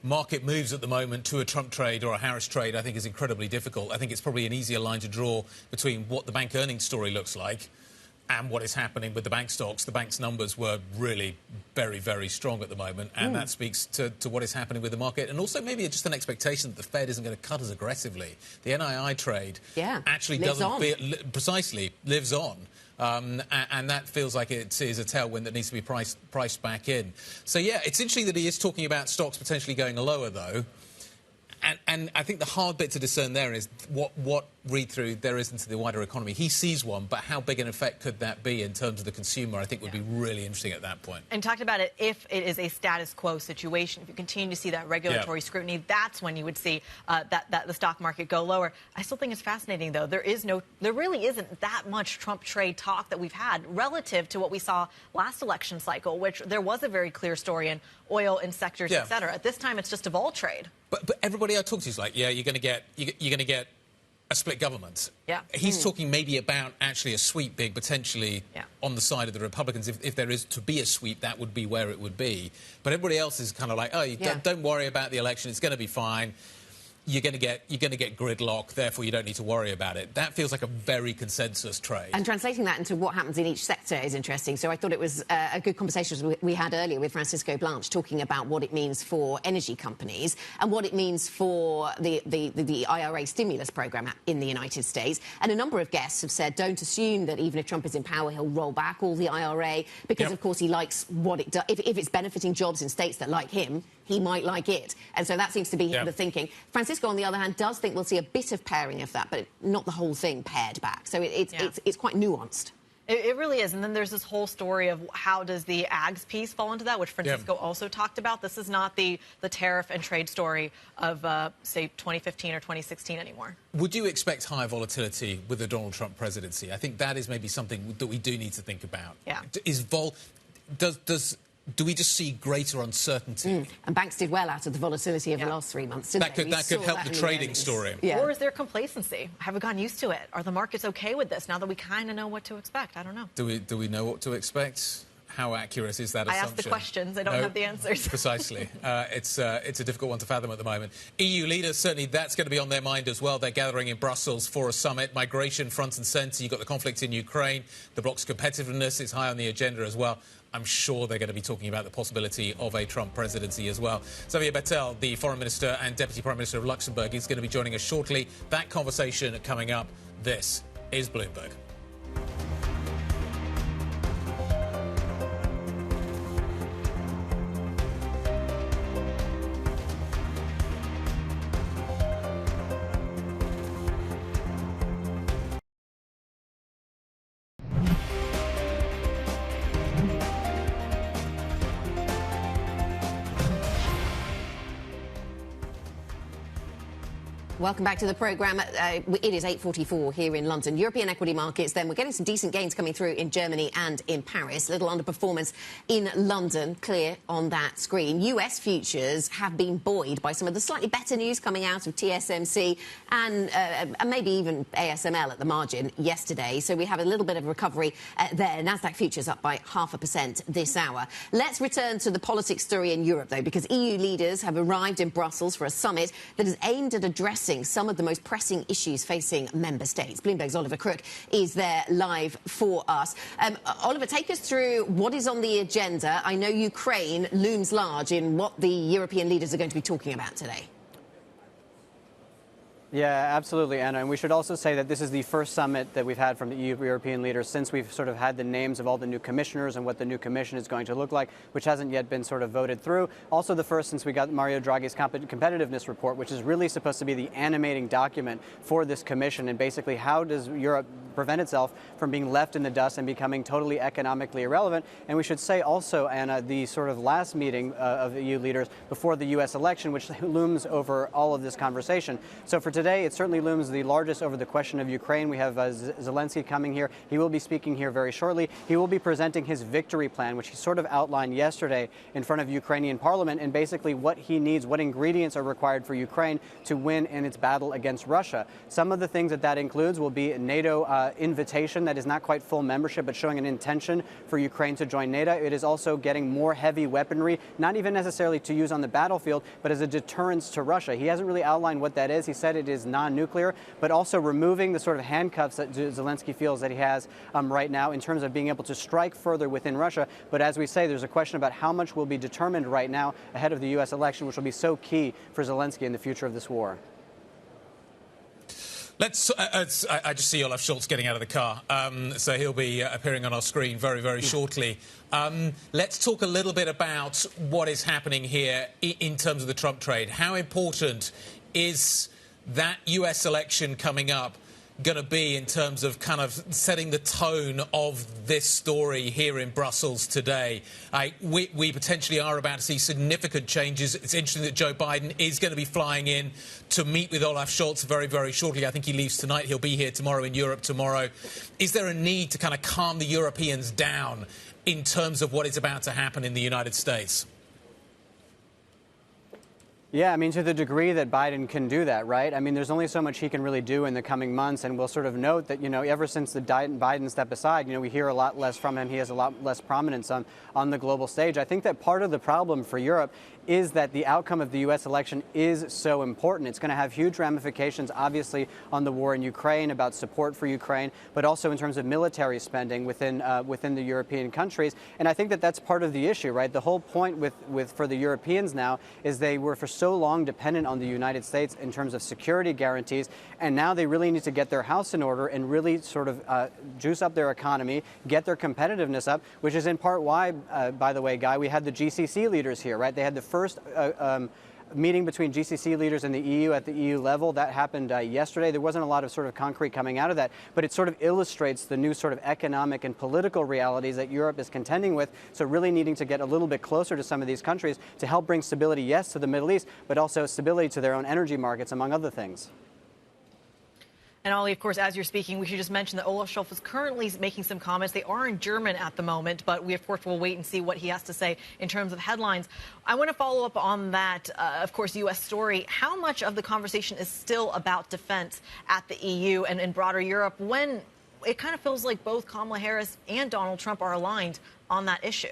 market moves at the moment to a Trump trade or a Harris trade, I think, is incredibly difficult. I think it's probably an easier line to draw between what the bank earnings story looks like and what is happening with the bank stocks. The bank's numbers were really very, very strong at the moment, and that speaks to what is happening with the market. And also maybe just an expectation that the Fed isn't going to cut as aggressively. The NII trade actually lives on. And that feels like it is a tailwind that needs to be priced back in. So, yeah, it's interesting that he is talking about stocks potentially going lower, though. And I think the hard bit to discern there is what read-through there is into the wider economy. He sees one, but how big an effect could that be in terms of the consumer, I think would be really interesting at that point. And talked about it if it is a status quo situation. If you continue to see that regulatory scrutiny, that's when you would see that the stock market go lower. I still think it's fascinating, though. There really isn't that much Trump trade talk that we've had relative to what we saw last election cycle, which there was a very clear story in oil and sectors, et cetera. At this time, it's just a vol trade. But everybody I talk to is like, yeah, you're going to get a split government. Yeah. He's talking maybe about actually a sweep being potentially on the side of the Republicans. If there is to be a sweep, that would be where it would be. But everybody else is kind of like, oh, don't worry about the election. It's going to be fine. You're going to get gridlock, therefore you don't need to worry about it. That feels like a very consensus trade. And translating that into what happens in each sector is interesting. So I thought it was a good conversation we had earlier with Francisco Blanch talking about what it means for energy companies and what it means for the IRA stimulus program in the United States. And a number of guests have said, don't assume that even if Trump is in power, he'll roll back all the IRA because, of course, he likes what it does. If it's benefiting jobs in states that like him, he might like it. And so that seems to be the thinking. Francisco, on the other hand, does think we'll see a bit of pairing of that, but not the whole thing pared back. So it's quite nuanced. It really is. And then there's this whole story of how does the ags piece fall into that, which Francisco also talked about. This is not the tariff and trade story of, say, 2015 or 2016 anymore. Would you expect higher volatility with the Donald Trump presidency? I think that is maybe something that we do need to think about. Yeah. do we just see greater uncertainty? And banks did well out of the volatility of the last 3 months, didn't they? That could help the trading story. Yeah. Or is there complacency? Have we gotten used to it? Are the markets okay with this now that we kind of know what to expect? I don't know. Do we know what to expect? How accurate is that assumption? I ask the questions. I don't have the answers. Precisely. It's a difficult one to fathom at the moment. EU leaders, certainly that's going to be on their mind as well. They're gathering in Brussels for a summit. Migration front and centre. You've got the conflict in Ukraine. The bloc's competitiveness is high on the agenda as well. I'm sure they're going to be talking about the possibility of a Trump presidency as well. Xavier Bettel, the Foreign Minister and Deputy Prime Minister of Luxembourg, is going to be joining us shortly. That conversation coming up. This is Bloomberg. Welcome back to the programme. It is 8:44 here in London. European equity markets, then we're getting some decent gains coming through in Germany and in Paris. Little underperformance in London, clear on that screen. US futures have been buoyed by some of the slightly better news coming out of TSMC and maybe even ASML at the margin yesterday. So we have a little bit of recovery there. Nasdaq futures up by 0.5% this hour. Let's return to the politics story in Europe, though, because EU leaders have arrived in Brussels for a summit that is aimed at addressing some of the most pressing issues facing member states. Bloomberg's Oliver Crook is there live for us. Oliver, take us through what is on the agenda. I know Ukraine looms large in what the European leaders are going to be talking about today. Yeah, absolutely, Anna. And we should also say that this is the first summit that we've had from the European leaders since we've sort of had the names of all the new commissioners and what the new commission is going to look like, which hasn't yet been sort of voted through. Also the first since we got Mario Draghi's competitiveness report, which is really supposed to be the animating document for this commission. And basically, how does Europe prevent itself from being left in the dust and becoming totally economically irrelevant? And we should say also, Anna, the sort of last meeting of the EU leaders before the U.S. election, which looms over all of this conversation. So for today, it certainly looms the largest over the question of Ukraine. We have Zelensky coming here. He will be speaking here very shortly. He will be presenting his victory plan, which he sort of outlined yesterday in front of Ukrainian parliament, and basically what he needs, what ingredients are required for Ukraine to win in its battle against Russia. Some of the things that includes will be a NATO invitation that is not quite full membership, but showing an intention for Ukraine to join NATO. It is also getting more heavy weaponry, not even necessarily to use on the battlefield, but as a deterrence to Russia. He hasn't really outlined what that is. He said it is non-nuclear, but also removing the sort of handcuffs that Zelensky feels that he has right now in terms of being able to strike further within Russia. But as we say, there's a question about how much will be determined right now ahead of the U.S. election, which will be so key for Zelensky in the future of this war. I just see Olaf Scholz getting out of the car, so he'll be appearing on our screen very, very shortly. Let's talk a little bit about what is happening here in terms of the Trump trade. How important is that US election coming up going to be in terms of kind of setting the tone of this story here in Brussels today? We potentially are about to see significant changes. It's interesting that Joe Biden is going to be flying in to meet with Olaf Scholz very, very shortly. I think he leaves tonight. He'll be here tomorrow in Europe tomorrow. Is there a need to kind of calm the Europeans down in terms of what is about to happen in the United States? Yeah, I mean, to the degree that Biden can do that, right? I mean, there's only so much he can really do in the coming months, and we'll sort of note that, ever since the Biden step aside, we hear a lot less from him. He has a lot less prominence on the global stage. I think that part of the problem for Europe is that the outcome of the U.S. election is so important. It's going to have huge ramifications, obviously, on the war in Ukraine, about support for Ukraine, but also in terms of military spending within the European countries. And I think that that's part of the issue, right? The whole point for the Europeans now is they were for so long dependent on the United States in terms of security guarantees, and now they really need to get their house in order and really sort of juice up their economy, get their competitiveness up, which is in part why, by the way, Guy, we had the GCC leaders here, right? They had the first meeting between GCC leaders and the EU at the EU level. That happened yesterday. There wasn't a lot of sort of concrete coming out of that, but it sort of illustrates the new sort of economic and political realities that Europe is contending with. So really needing to get a little bit closer to some of these countries to help bring stability, yes, to the Middle East, but also stability to their own energy markets, among other things. And Ollie, of course, as you're speaking, we should just mention that Olaf Scholz is currently making some comments. They are in German at the moment, but we, of course, will wait and see what he has to say in terms of headlines. I want to follow up on that, of course, U.S. story. How much of the conversation is still about defense at the EU and in broader Europe when it kind of feels like both Kamala Harris and Donald Trump are aligned on that issue?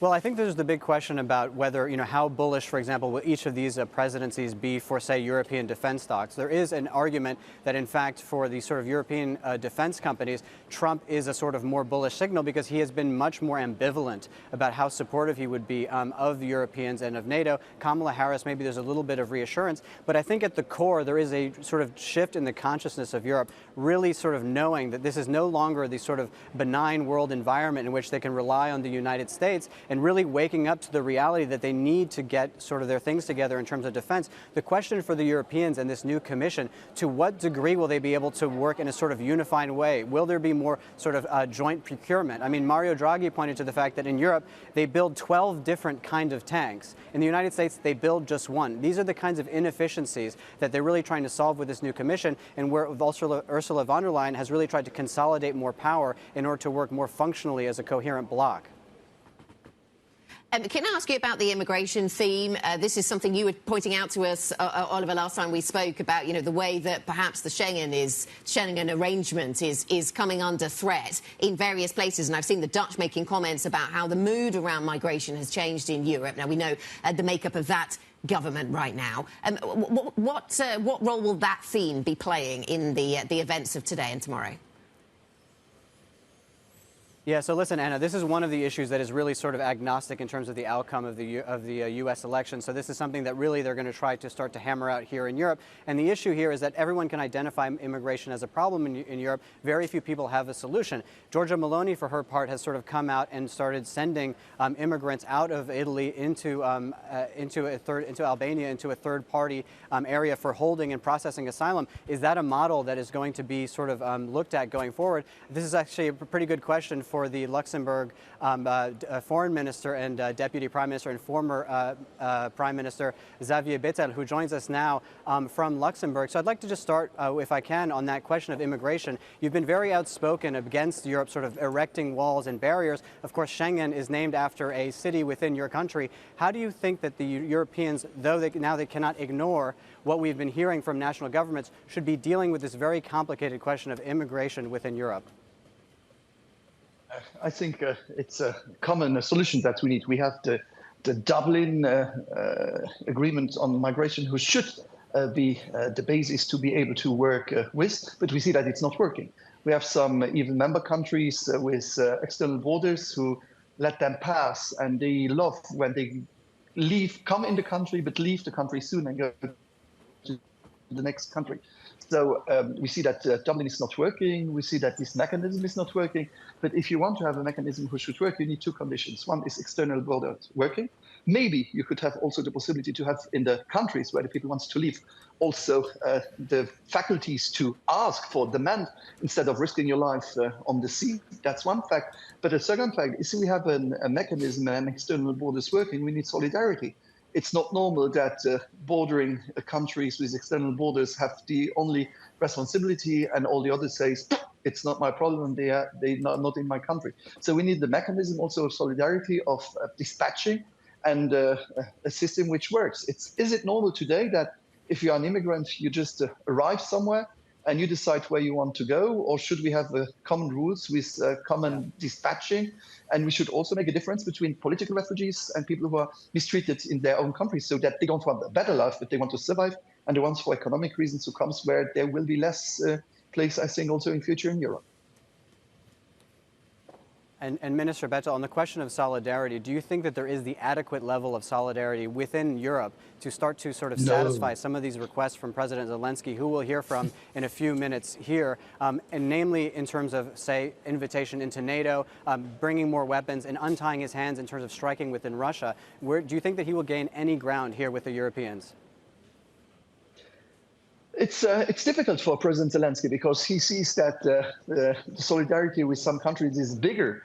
Well, I think there's the big question about whether, how bullish, for example, will each of these presidencies be for, say, European defense stocks. There is an argument that, in fact, for the sort of European defense companies, Trump is a sort of more bullish signal because he has been much more ambivalent about how supportive he would be of the Europeans and of NATO. Kamala Harris, maybe there's a little bit of reassurance, but I think at the core there is a sort of shift in the consciousness of Europe, really sort of knowing that this is no longer the sort of benign world environment in which they can rely on the United States, and really waking up to the reality that they need to get sort of their things together in terms of defense. The question for the Europeans and this new commission, to what degree will they be able to work in a sort of unified way? Will there be more sort of joint procurement? I mean, Mario Draghi pointed to the fact that in Europe, they build 12 different kinds of tanks. In the United States, they build just one. These are the kinds of inefficiencies that they're really trying to solve with this new commission, and where Ursula von der Leyen has really tried to consolidate more power in order to work more functionally as a coherent bloc. Can I ask you about the immigration theme? This is something you were pointing out to us, Oliver, last time we spoke about, the way that perhaps the Schengen arrangement is coming under threat in various places. And I've seen the Dutch making comments about how the mood around migration has changed in Europe. Now, we know the makeup of that government right now. What role will that theme be playing in the events of today and tomorrow? Yeah, so listen, Anna, this is one of the issues that is really sort of agnostic in terms of the outcome of the U.S. election. So this is something that really they're going to try to start to hammer out here in Europe. And the issue here is that everyone can identify immigration as a problem in Europe. Very few people have a solution. Giorgia Meloni, for her part, has sort of come out and started sending immigrants out of Italy into Albania, into a third-party area for holding and processing asylum. Is that a model that is going to be sort of looked at going forward? This is actually a pretty good question for the Luxembourg foreign minister and deputy prime minister and former prime minister Xavier Bettel, who joins us now from Luxembourg. So I'd like to just start, if I can, on that question of immigration. You've been very outspoken against Europe sort of erecting walls and barriers. Of course, Schengen is named after a city within your country. How do you think that the Europeans, though now they cannot ignore what we've been hearing from national governments, should be dealing with this very complicated question of immigration within Europe? I think it's a common solution that we need. We have the Dublin agreement on migration, who should be the basis to be able to work with, but we see that it's not working. We have some even member countries with external borders who let them pass, and they love when they come in the country, but leave the country soon and go to the next country. So we see that Dublin is not working. We see that this mechanism is not working. But if you want to have a mechanism which should work, you need two conditions. One is external borders working. Maybe you could have also the possibility to have in the countries where the people want to live also the faculties to ask for demand instead of risking your life on the sea. That's one fact. But the second fact is we have a mechanism and external borders working. We need solidarity. It's not normal that bordering countries with external borders have the only responsibility and all the others say, it's not my problem, they're not in my country. So we need the mechanism also of solidarity, of dispatching, and a system which works. Is it normal today that if you're an immigrant, you just arrive somewhere and you decide where you want to go? Or should we have common rules with common dispatching? And we should also make a difference between political refugees and people who are mistreated in their own countries, so that they don't want a better life, but they want to survive. And the ones for economic reasons who comes where there will be less place, I think, also in future in Europe. And Minister Bettel, on the question of solidarity, do you think that there is the adequate level of solidarity within Europe to start to sort of satisfy some of these requests from President Zelensky, who we'll hear from in a few minutes here, and namely in terms of, say, invitation into NATO, bringing more weapons and untying his hands in terms of striking within Russia? Do you think that he will gain any ground here with the Europeans? It's difficult for President Zelensky because he sees that the solidarity with some countries is bigger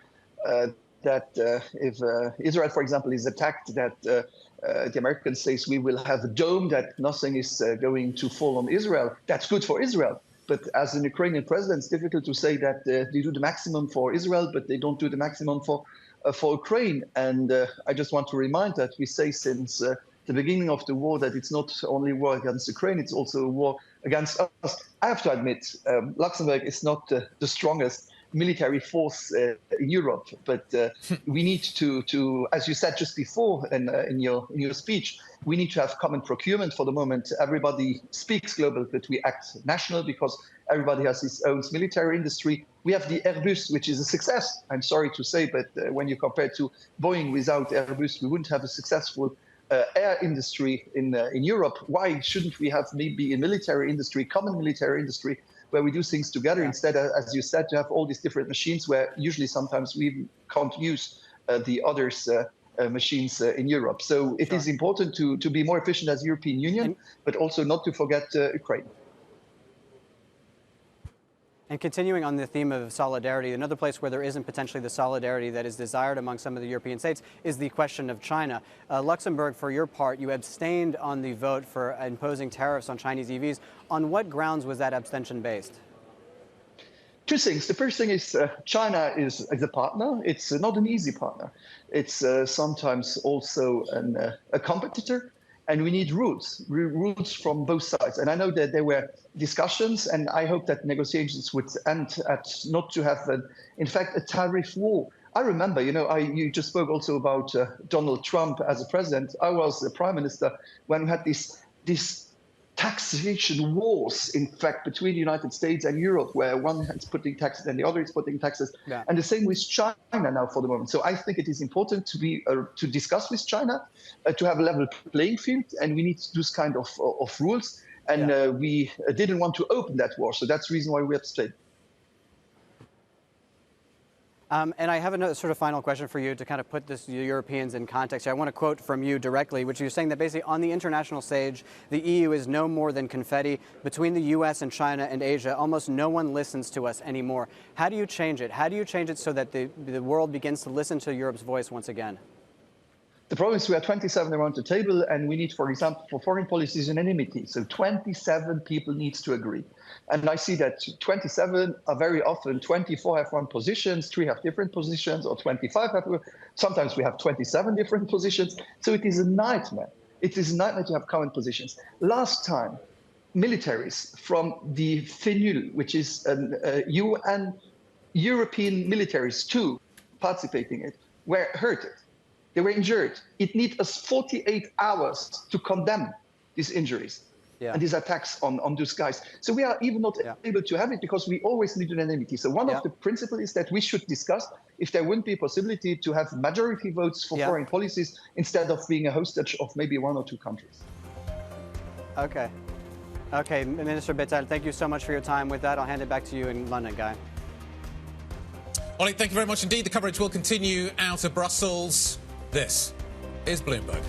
that if Israel, for example, is attacked, that the Americans say we will have a dome, that nothing is going to fall on Israel. That's good for Israel. But as an Ukrainian president, it's difficult to say that they do the maximum for Israel, but they don't do the maximum for Ukraine. And I just want to remind that we say since the beginning of the war that it's not only a war against Ukraine, it's also a war against us. I have to admit, Luxembourg is not the strongest military force in Europe, but we need to, as you said just before in your speech, we need to have common procurement. For the moment, everybody speaks global, but we act national because everybody has his own military industry. We have the Airbus, which is a success. I'm sorry to say, but when you compare to Boeing, without Airbus, we wouldn't have a successful air industry in Europe. Why shouldn't we have maybe a military industry, common military industry, where we do things together instead of, as you said, to have all these different machines where usually sometimes we can't use the others' machines in Europe. So it is important to be more efficient as European Union, but also not to forget Ukraine. And continuing on the theme of solidarity, another place where there isn't potentially the solidarity that is desired among some of the European states is the question of China. Luxembourg, for your part, you abstained on the vote for imposing tariffs on Chinese EVs. On what grounds was that abstention based? Two things. The first thing is China is a partner. It's not an easy partner. It's sometimes also a competitor. And we need rules from both sides. And I know that there were discussions, and I hope that negotiations would end at not to have, in fact, a tariff war. I remember, you just spoke also about Donald Trump as a president. I was the prime minister when we had this taxation wars, in fact, between the United States and Europe, where one is putting taxes and the other is putting taxes. Yeah. And the same with China now for the moment. So I think it is important to discuss with China, to have a level playing field, and we need this kind of rules. And we didn't want to open that war. So that's the reason why we abstained. And I have another sort of final question for you to kind of put the Europeans in context. I want to quote from you directly, which you're saying that basically on the international stage, the EU is no more than confetti. Between the US and China and Asia, almost no one listens to us anymore. How do you change it? How do you change it so that the world begins to listen to Europe's voice once again? The problem is we are 27 around the table, and we need, for example, for foreign policy unanimity. So 27 people need to agree. And I see that 27 are very often, 24 have one positions, 3 have different positions, or 25 have, sometimes we have 27 different positions. So it is a nightmare. It is a nightmare to have common positions. Last time, militaries from the FNUL, which is UN European militaries too, participating in it, were hurted. They were injured. It needs us 48 hours to condemn these injuries and these attacks on those guys. So we are even not able to have it because we always need unanimity. So one of the principles is that we should discuss if there wouldn't be a possibility to have majority votes for foreign policies instead of being a hostage of maybe 1 or 2 countries. Okay. Okay, Minister Bettel, thank you so much for your time. With that, I'll hand it back to you in London, Guy. Ollie, thank you very much indeed. The coverage will continue out of Brussels. This is Bloomberg.